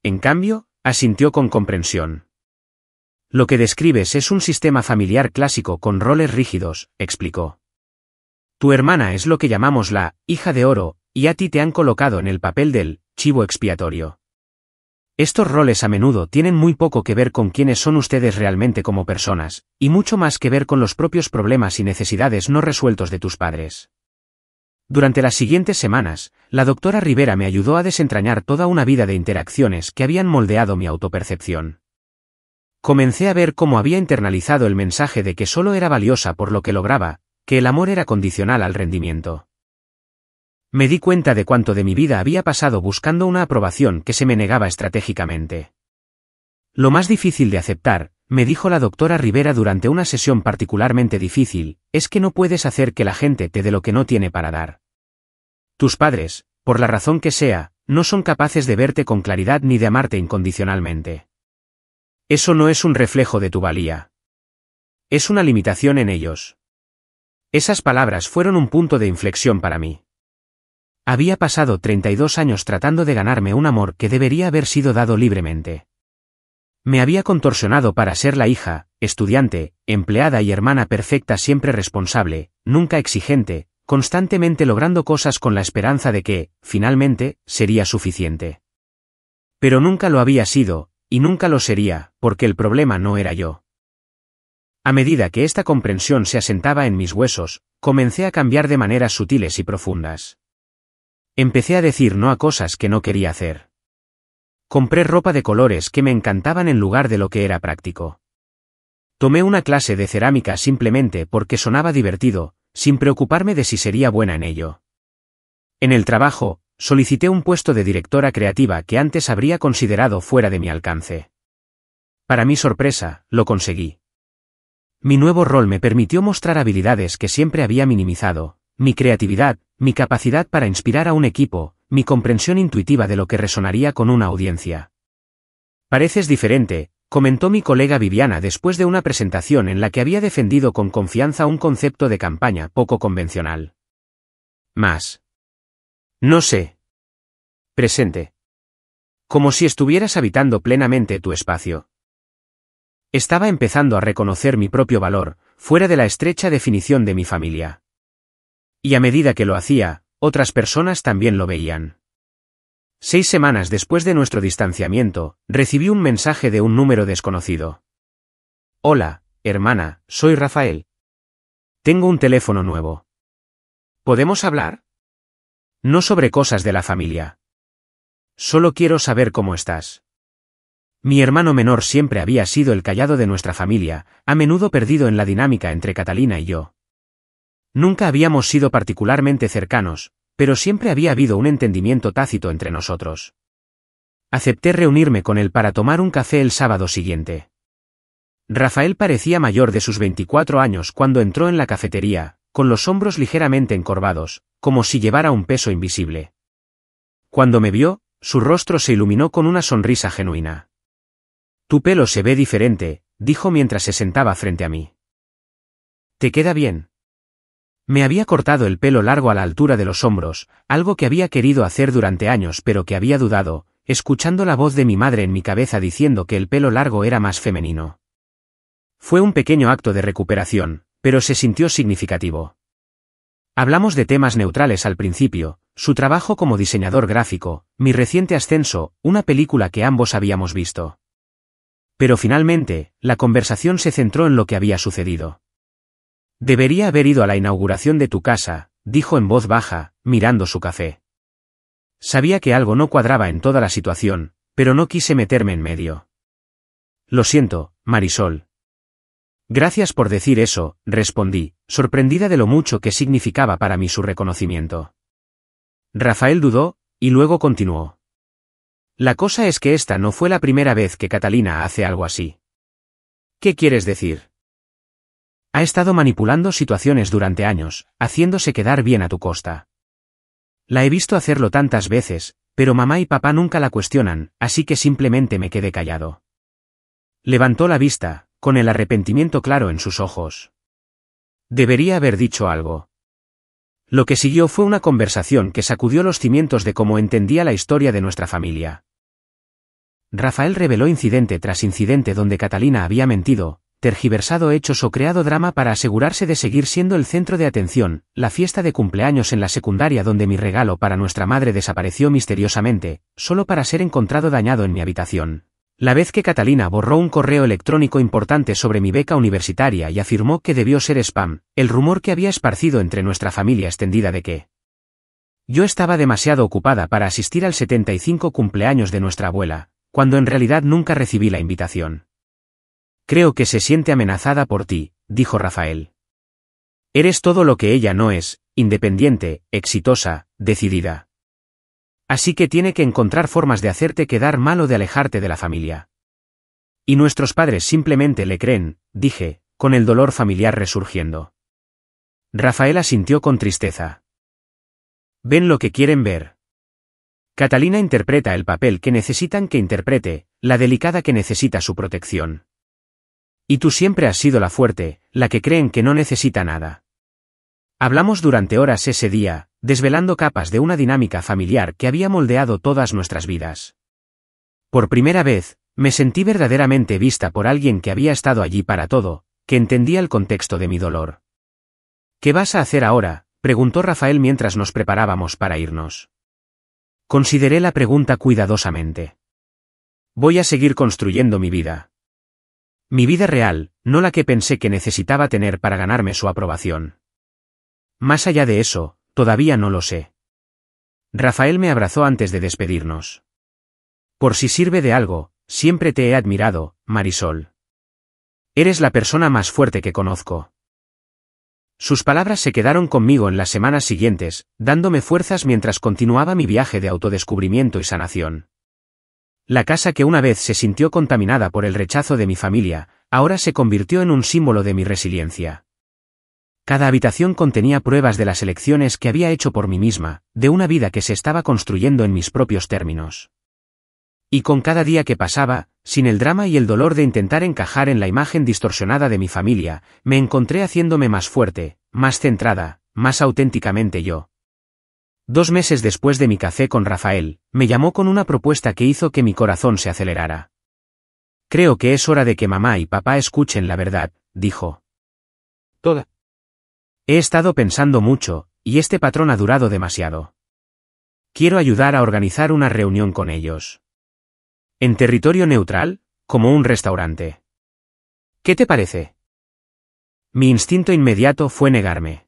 En cambio, asintió con comprensión. Lo que describes es un sistema familiar clásico con roles rígidos, explicó. Tu hermana es lo que llamamos la hija de oro, y a ti te han colocado en el papel del chivo expiatorio. Estos roles a menudo tienen muy poco que ver con quiénes son ustedes realmente como personas, y mucho más que ver con los propios problemas y necesidades no resueltos de tus padres. Durante las siguientes semanas, la doctora Rivera me ayudó a desentrañar toda una vida de interacciones que habían moldeado mi autopercepción. Comencé a ver cómo había internalizado el mensaje de que solo era valiosa por lo que lograba, que el amor era condicional al rendimiento. Me di cuenta de cuánto de mi vida había pasado buscando una aprobación que se me negaba estratégicamente. Lo más difícil de aceptar, me dijo la doctora Rivera durante una sesión particularmente difícil, es que no puedes hacer que la gente te dé lo que no tiene para dar. Tus padres, por la razón que sea, no son capaces de verte con claridad ni de amarte incondicionalmente. Eso no es un reflejo de tu valía. Es una limitación en ellos. Esas palabras fueron un punto de inflexión para mí. Había pasado 32 años tratando de ganarme un amor que debería haber sido dado libremente. Me había contorsionado para ser la hija, estudiante, empleada y hermana perfecta, siempre responsable, nunca exigente, constantemente logrando cosas con la esperanza de que, finalmente, sería suficiente. Pero nunca lo había sido, y nunca lo sería, porque el problema no era yo. A medida que esta comprensión se asentaba en mis huesos, comencé a cambiar de maneras sutiles y profundas. Empecé a decir no a cosas que no quería hacer. Compré ropa de colores que me encantaban en lugar de lo que era práctico. Tomé una clase de cerámica simplemente porque sonaba divertido, sin preocuparme de si sería buena en ello. En el trabajo, solicité un puesto de directora creativa que antes habría considerado fuera de mi alcance. Para mi sorpresa, lo conseguí. Mi nuevo rol me permitió mostrar habilidades que siempre había minimizado, mi creatividad, mi capacidad para inspirar a un equipo, mi comprensión intuitiva de lo que resonaría con una audiencia. Pareces diferente, comentó mi colega Viviana después de una presentación en la que había defendido con confianza un concepto de campaña poco convencional. Más. No sé. Presente. Como si estuvieras habitando plenamente tu espacio. Estaba empezando a reconocer mi propio valor, fuera de la estrecha definición de mi familia. Y a medida que lo hacía, otras personas también lo veían. 6 semanas después de nuestro distanciamiento, recibí un mensaje de un número desconocido. Hola, hermana, soy Rafael. Tengo un teléfono nuevo. ¿Podemos hablar? No sobre cosas de la familia. Solo quiero saber cómo estás. Mi hermano menor siempre había sido el callado de nuestra familia, a menudo perdido en la dinámica entre Catalina y yo. Nunca habíamos sido particularmente cercanos, pero siempre había habido un entendimiento tácito entre nosotros. Acepté reunirme con él para tomar un café el sábado siguiente. Rafael parecía mayor de sus 24 años cuando entró en la cafetería, con los hombros ligeramente encorvados, como si llevara un peso invisible. Cuando me vio, su rostro se iluminó con una sonrisa genuina. Tu pelo se ve diferente, dijo mientras se sentaba frente a mí. ¿Te queda bien? Me había cortado el pelo largo a la altura de los hombros, algo que había querido hacer durante años pero que había dudado, escuchando la voz de mi madre en mi cabeza diciendo que el pelo largo era más femenino. Fue un pequeño acto de recuperación, pero se sintió significativo. Hablamos de temas neutrales al principio, su trabajo como diseñador gráfico, mi reciente ascenso, una película que ambos habíamos visto. Pero finalmente, la conversación se centró en lo que había sucedido. Debería haber ido a la inauguración de tu casa, dijo en voz baja, mirando su café. Sabía que algo no cuadraba en toda la situación, pero no quise meterme en medio. Lo siento, Marisol. Gracias por decir eso, respondí, sorprendida de lo mucho que significaba para mí su reconocimiento. Rafael dudó, y luego continuó. La cosa es que esta no fue la primera vez que Catalina hace algo así. ¿Qué quieres decir? Ha estado manipulando situaciones durante años, haciéndose quedar bien a tu costa. La he visto hacerlo tantas veces, pero mamá y papá nunca la cuestionan, así que simplemente me quedé callado. Levantó la vista, con el arrepentimiento claro en sus ojos. Debería haber dicho algo. Lo que siguió fue una conversación que sacudió los cimientos de cómo entendía la historia de nuestra familia. Rafael reveló incidente tras incidente donde Catalina había mentido, tergiversado hechos o creado drama para asegurarse de seguir siendo el centro de atención, la fiesta de cumpleaños en la secundaria donde mi regalo para nuestra madre desapareció misteriosamente, solo para ser encontrado dañado en mi habitación. La vez que Catalina borró un correo electrónico importante sobre mi beca universitaria y afirmó que debió ser spam, el rumor que había esparcido entre nuestra familia extendida de que yo estaba demasiado ocupada para asistir al 75 cumpleaños de nuestra abuela, cuando en realidad nunca recibí la invitación. Creo que se siente amenazada por ti, dijo Rafael. Eres todo lo que ella no es, independiente, exitosa, decidida. Así que tiene que encontrar formas de hacerte quedar mal o de alejarte de la familia. Y nuestros padres simplemente le creen, dije, con el dolor familiar resurgiendo. Rafael asintió con tristeza. Ven lo que quieren ver. Catalina interpreta el papel que necesitan que interprete, la delicada que necesita su protección. Y tú siempre has sido la fuerte, la que creen que no necesita nada. Hablamos durante horas ese día, desvelando capas de una dinámica familiar que había moldeado todas nuestras vidas. Por primera vez, me sentí verdaderamente vista por alguien que había estado allí para todo, que entendía el contexto de mi dolor. ¿Qué vas a hacer ahora?, preguntó Rafael mientras nos preparábamos para irnos. Consideré la pregunta cuidadosamente. Voy a seguir construyendo mi vida. Mi vida real, no la que pensé que necesitaba tener para ganarme su aprobación. Más allá de eso, todavía no lo sé. Rafael me abrazó antes de despedirnos. Por si sirve de algo, siempre te he admirado, Marisol. Eres la persona más fuerte que conozco. Sus palabras se quedaron conmigo en las semanas siguientes, dándome fuerzas mientras continuaba mi viaje de autodescubrimiento y sanación. La casa que una vez se sintió contaminada por el rechazo de mi familia, ahora se convirtió en un símbolo de mi resiliencia. Cada habitación contenía pruebas de las elecciones que había hecho por mí misma, de una vida que se estaba construyendo en mis propios términos. Y con cada día que pasaba, sin el drama y el dolor de intentar encajar en la imagen distorsionada de mi familia, me encontré haciéndome más fuerte, más centrada, más auténticamente yo. 2 meses después de mi café con Rafael, me llamó con una propuesta que hizo que mi corazón se acelerara. Creo que es hora de que mamá y papá escuchen la verdad, dijo. Toda. He estado pensando mucho, y este patrón ha durado demasiado. Quiero ayudar a organizar una reunión con ellos. En territorio neutral, como un restaurante. ¿Qué te parece? Mi instinto inmediato fue negarme.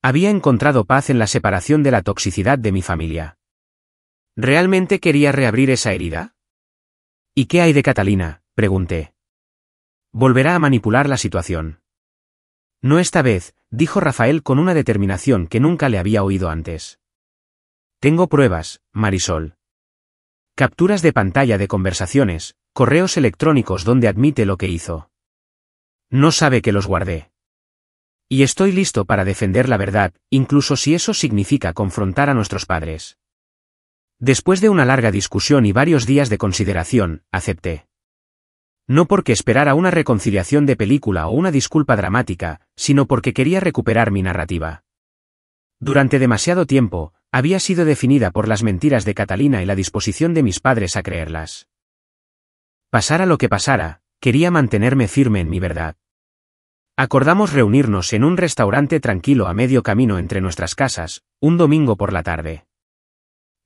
Había encontrado paz en la separación de la toxicidad de mi familia. ¿Realmente quería reabrir esa herida? ¿Y qué hay de Catalina?, pregunté. Volverá a manipular la situación. No esta vez, dijo Rafael con una determinación que nunca le había oído antes. Tengo pruebas, Marisol. Capturas de pantalla de conversaciones, correos electrónicos donde admite lo que hizo. No sabe que los guardé. Y estoy listo para defender la verdad, incluso si eso significa confrontar a nuestros padres. Después de una larga discusión y varios días de consideración, acepté. No porque esperara una reconciliación de película o una disculpa dramática, sino porque quería recuperar mi narrativa. Durante demasiado tiempo, había sido definida por las mentiras de Catalina y la disposición de mis padres a creerlas. Pasara lo que pasara, quería mantenerme firme en mi verdad. Acordamos reunirnos en un restaurante tranquilo a medio camino entre nuestras casas, un domingo por la tarde.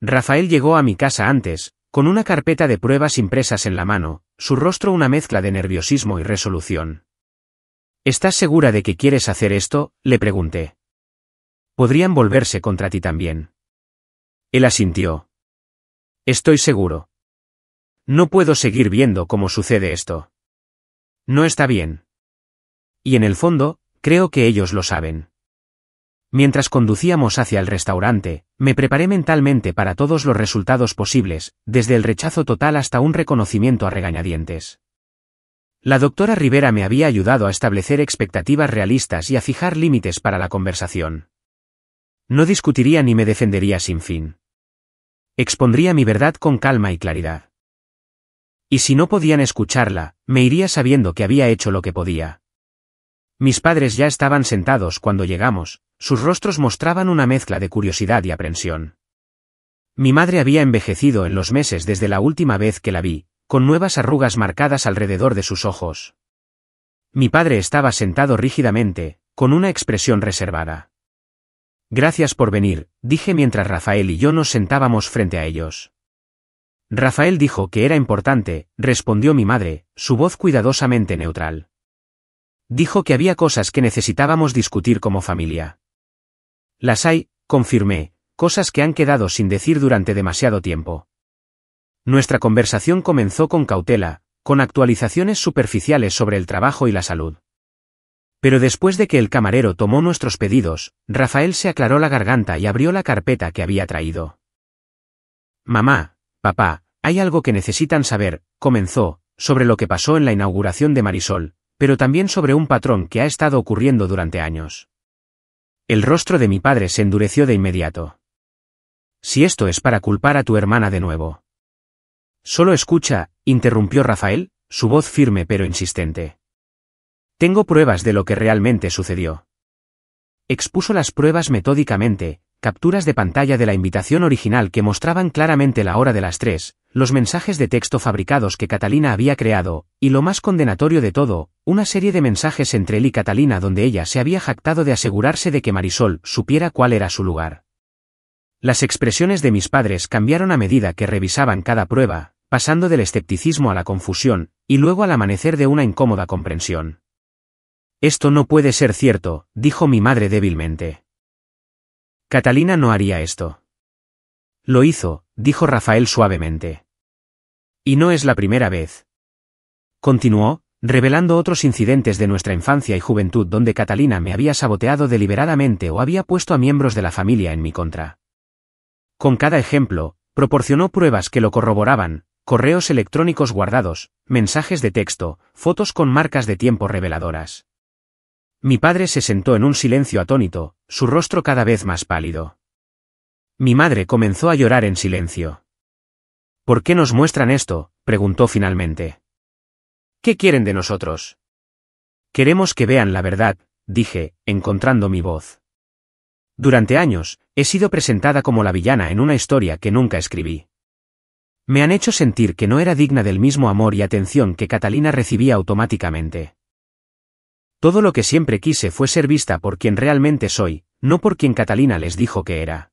Rafael llegó a mi casa antes, con una carpeta de pruebas impresas en la mano, su rostro una mezcla de nerviosismo y resolución. ¿Estás segura de que quieres hacer esto?, le pregunté. Podrían volverse contra ti también. Él asintió. Estoy seguro. No puedo seguir viendo cómo sucede esto. No está bien. Y en el fondo, creo que ellos lo saben. Mientras conducíamos hacia el restaurante, me preparé mentalmente para todos los resultados posibles, desde el rechazo total hasta un reconocimiento a regañadientes. La doctora Rivera me había ayudado a establecer expectativas realistas y a fijar límites para la conversación. No discutiría ni me defendería sin fin. Expondría mi verdad con calma y claridad. Y si no podían escucharla, me iría sabiendo que había hecho lo que podía. Mis padres ya estaban sentados cuando llegamos, sus rostros mostraban una mezcla de curiosidad y aprensión. Mi madre había envejecido en los meses desde la última vez que la vi, con nuevas arrugas marcadas alrededor de sus ojos. Mi padre estaba sentado rígidamente, con una expresión reservada. Gracias por venir, dije mientras Rafael y yo nos sentábamos frente a ellos. Rafael dijo que era importante, respondió mi madre, su voz cuidadosamente neutral. Dijo que había cosas que necesitábamos discutir como familia. Las hay, confirmé, cosas que han quedado sin decir durante demasiado tiempo. Nuestra conversación comenzó con cautela, con actualizaciones superficiales sobre el trabajo y la salud. Pero después de que el camarero tomó nuestros pedidos, Rafael se aclaró la garganta y abrió la carpeta que había traído. Mamá, papá, hay algo que necesitan saber, comenzó, sobre lo que pasó en la inauguración de Marisol, pero también sobre un patrón que ha estado ocurriendo durante años. El rostro de mi padre se endureció de inmediato. Si esto es para culpar a tu hermana de nuevo. Solo escucha, interrumpió Rafael, su voz firme pero insistente. Tengo pruebas de lo que realmente sucedió. Expuso las pruebas metódicamente, capturas de pantalla de la invitación original que mostraban claramente la hora de las 3, los mensajes de texto fabricados que Catalina había creado, y lo más condenatorio de todo, una serie de mensajes entre él y Catalina donde ella se había jactado de asegurarse de que Marisol supiera cuál era su lugar. Las expresiones de mis padres cambiaron a medida que revisaban cada prueba, pasando del escepticismo a la confusión, y luego al amanecer de una incómoda comprensión. Esto no puede ser cierto, dijo mi madre débilmente. Catalina no haría esto. Lo hizo, dijo Rafael suavemente. Y no es la primera vez. Continuó, revelando otros incidentes de nuestra infancia y juventud donde Catalina me había saboteado deliberadamente o había puesto a miembros de la familia en mi contra. Con cada ejemplo, proporcionó pruebas que lo corroboraban, correos electrónicos guardados, mensajes de texto, fotos con marcas de tiempo reveladoras. Mi padre se sentó en un silencio atónito, su rostro cada vez más pálido. Mi madre comenzó a llorar en silencio. ¿Por qué nos muestran esto?, preguntó finalmente. ¿Qué quieren de nosotros? Queremos que vean la verdad, dije, encontrando mi voz. Durante años, he sido presentada como la villana en una historia que nunca escribí. Me han hecho sentir que no era digna del mismo amor y atención que Catalina recibía automáticamente. Todo lo que siempre quise fue ser vista por quien realmente soy, no por quien Catalina les dijo que era.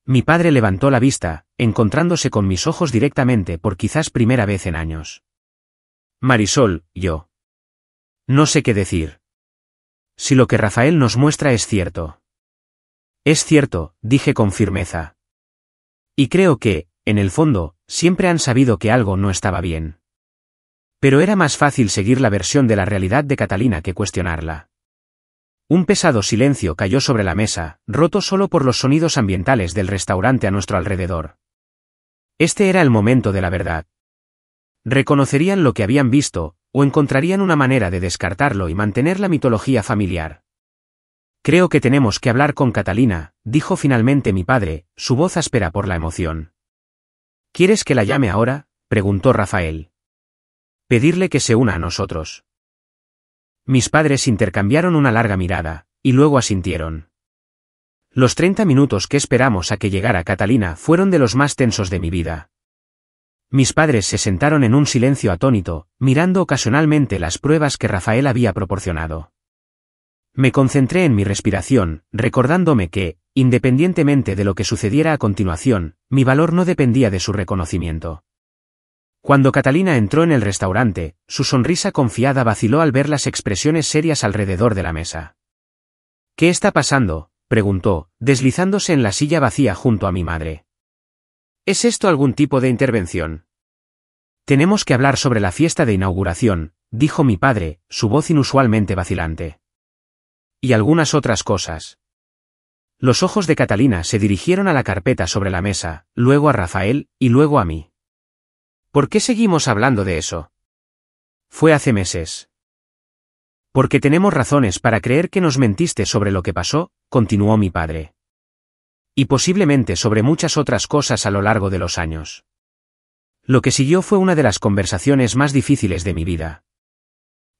Mi padre levantó la vista, encontrándose con mis ojos directamente por quizás primera vez en años. Marisol, yo. No sé qué decir. Si lo que Rafael nos muestra es cierto. Es cierto, dije con firmeza. Y creo que, en el fondo, siempre han sabido que algo no estaba bien. Pero era más fácil seguir la versión de la realidad de Catalina que cuestionarla. Un pesado silencio cayó sobre la mesa, roto solo por los sonidos ambientales del restaurante a nuestro alrededor. Este era el momento de la verdad. Reconocerían lo que habían visto, o encontrarían una manera de descartarlo y mantener la mitología familiar. Creo que tenemos que hablar con Catalina, dijo finalmente mi padre, su voz áspera por la emoción. ¿Quieres que la llame ahora?, preguntó Rafael. Pedirle que se una a nosotros. Mis padres intercambiaron una larga mirada, y luego asintieron. Los 30 minutos que esperamos a que llegara Catalina fueron de los más tensos de mi vida. Mis padres se sentaron en un silencio atónito, mirando ocasionalmente las pruebas que Rafael había proporcionado. Me concentré en mi respiración, recordándome que, independientemente de lo que sucediera a continuación, mi valor no dependía de su reconocimiento. Cuando Catalina entró en el restaurante, su sonrisa confiada vaciló al ver las expresiones serias alrededor de la mesa. ¿Qué está pasando?, preguntó, deslizándose en la silla vacía junto a mi madre. ¿Es esto algún tipo de intervención? Tenemos que hablar sobre la fiesta de inauguración, dijo mi padre, su voz inusualmente vacilante. Y algunas otras cosas. Los ojos de Catalina se dirigieron a la carpeta sobre la mesa, luego a Rafael, y luego a mí. ¿Por qué seguimos hablando de eso? Fue hace meses. Porque tenemos razones para creer que nos mentiste sobre lo que pasó, continuó mi padre. Y posiblemente sobre muchas otras cosas a lo largo de los años. Lo que siguió fue una de las conversaciones más difíciles de mi vida.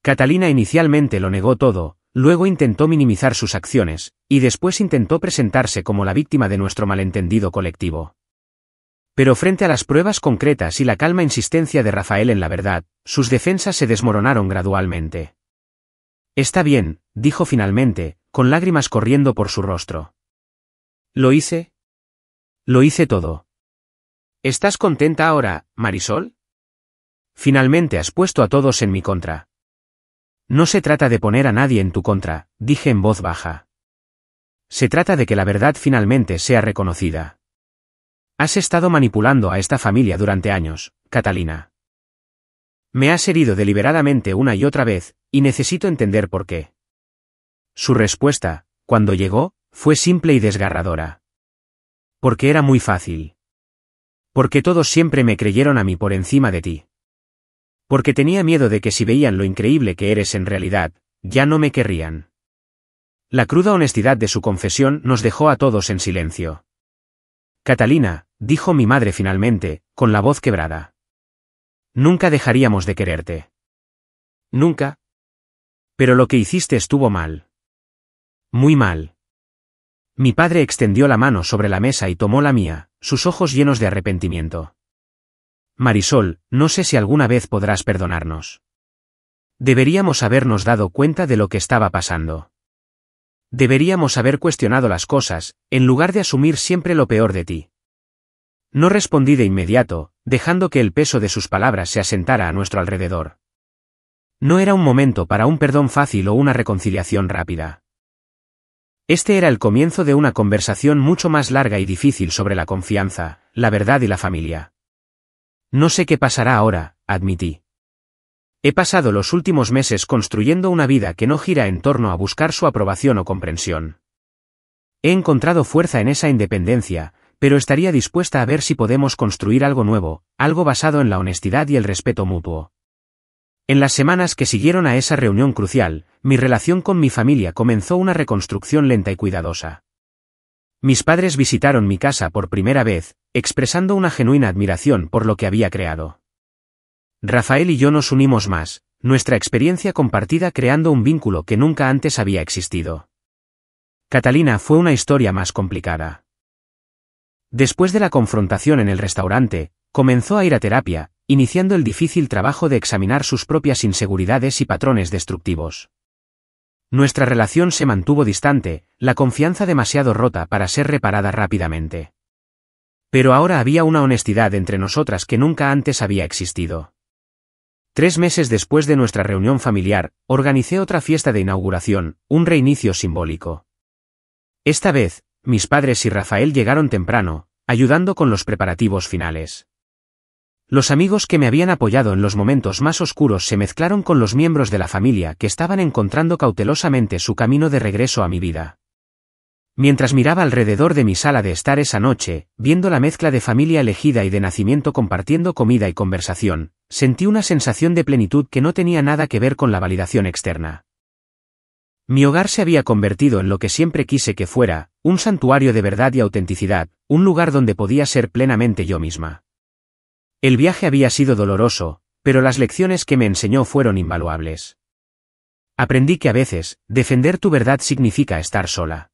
Catalina inicialmente lo negó todo, luego intentó minimizar sus acciones, y después intentó presentarse como la víctima de nuestro malentendido colectivo. Pero frente a las pruebas concretas y la calma insistencia de Rafael en la verdad, sus defensas se desmoronaron gradualmente. Está bien, dijo finalmente, con lágrimas corriendo por su rostro. ¿Lo hice? Lo hice todo. ¿Estás contenta ahora, Marisol? Finalmente has puesto a todos en mi contra. No se trata de poner a nadie en tu contra, dije en voz baja. Se trata de que la verdad finalmente sea reconocida. Has estado manipulando a esta familia durante años, Catalina. Me has herido deliberadamente una y otra vez, y necesito entender por qué. Su respuesta, cuando llegó, fue simple y desgarradora. Porque era muy fácil. Porque todos siempre me creyeron a mí por encima de ti. Porque tenía miedo de que si veían lo increíble que eres en realidad, ya no me querrían. La cruda honestidad de su confesión nos dejó a todos en silencio. Catalina, dijo mi madre finalmente, con la voz quebrada. Nunca dejaríamos de quererte. Nunca. Pero lo que hiciste estuvo mal. Muy mal. Mi padre extendió la mano sobre la mesa y tomó la mía, sus ojos llenos de arrepentimiento. Marisol, no sé si alguna vez podrás perdonarnos. Deberíamos habernos dado cuenta de lo que estaba pasando. Deberíamos haber cuestionado las cosas, en lugar de asumir siempre lo peor de ti. No respondí de inmediato, dejando que el peso de sus palabras se asentara a nuestro alrededor. No era un momento para un perdón fácil o una reconciliación rápida. Este era el comienzo de una conversación mucho más larga y difícil sobre la confianza, la verdad y la familia. No sé qué pasará ahora, admití. He pasado los últimos meses construyendo una vida que no gira en torno a buscar su aprobación o comprensión. He encontrado fuerza en esa independencia, pero estaría dispuesta a ver si podemos construir algo nuevo, algo basado en la honestidad y el respeto mutuo. En las semanas que siguieron a esa reunión crucial, mi relación con mi familia comenzó una reconstrucción lenta y cuidadosa. Mis padres visitaron mi casa por primera vez, expresando una genuina admiración por lo que había creado. Rafael y yo nos unimos más, nuestra experiencia compartida creando un vínculo que nunca antes había existido. Catalina fue una historia más complicada. Después de la confrontación en el restaurante, comenzó a ir a terapia, iniciando el difícil trabajo de examinar sus propias inseguridades y patrones destructivos. Nuestra relación se mantuvo distante, la confianza demasiado rota para ser reparada rápidamente. Pero ahora había una honestidad entre nosotras que nunca antes había existido. 3 meses después de nuestra reunión familiar, organicé otra fiesta de inauguración, un reinicio simbólico. Esta vez, mis padres y Rafael llegaron temprano, ayudando con los preparativos finales. Los amigos que me habían apoyado en los momentos más oscuros se mezclaron con los miembros de la familia que estaban encontrando cautelosamente su camino de regreso a mi vida. Mientras miraba alrededor de mi sala de estar esa noche, viendo la mezcla de familia elegida y de nacimiento compartiendo comida y conversación, sentí una sensación de plenitud que no tenía nada que ver con la validación externa. Mi hogar se había convertido en lo que siempre quise que fuera, un santuario de verdad y autenticidad, un lugar donde podía ser plenamente yo misma. El viaje había sido doloroso, pero las lecciones que me enseñó fueron invaluables. Aprendí que a veces, defender tu verdad significa estar sola.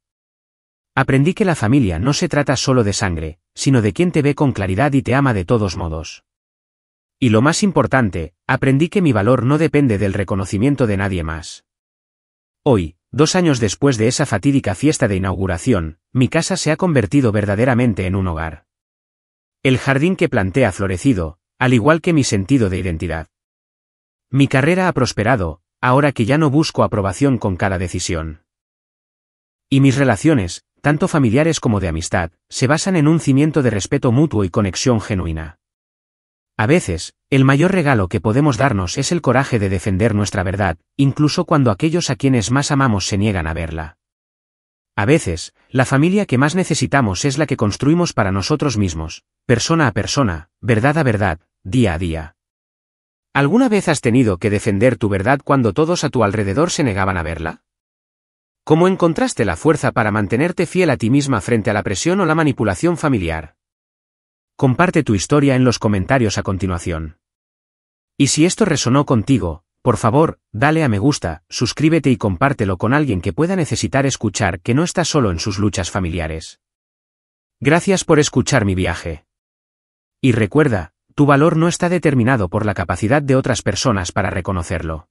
Aprendí que la familia no se trata solo de sangre, sino de quien te ve con claridad y te ama de todos modos. Y lo más importante, aprendí que mi valor no depende del reconocimiento de nadie más. Hoy, 2 años después de esa fatídica fiesta de inauguración, mi casa se ha convertido verdaderamente en un hogar. El jardín que planté ha florecido, al igual que mi sentido de identidad. Mi carrera ha prosperado, ahora que ya no busco aprobación con cada decisión. Y mis relaciones, tanto familiares como de amistad, se basan en un cimiento de respeto mutuo y conexión genuina. A veces, el mayor regalo que podemos darnos es el coraje de defender nuestra verdad, incluso cuando aquellos a quienes más amamos se niegan a verla. A veces, la familia que más necesitamos es la que construimos para nosotros mismos, persona a persona, verdad a verdad, día a día. ¿Alguna vez has tenido que defender tu verdad cuando todos a tu alrededor se negaban a verla? ¿Cómo encontraste la fuerza para mantenerte fiel a ti misma frente a la presión o la manipulación familiar? Comparte tu historia en los comentarios a continuación. Y si esto resonó contigo, por favor, dale a me gusta, suscríbete y compártelo con alguien que pueda necesitar escuchar que no está solo en sus luchas familiares. Gracias por escuchar mi viaje. Y recuerda, tu valor no está determinado por la capacidad de otras personas para reconocerlo.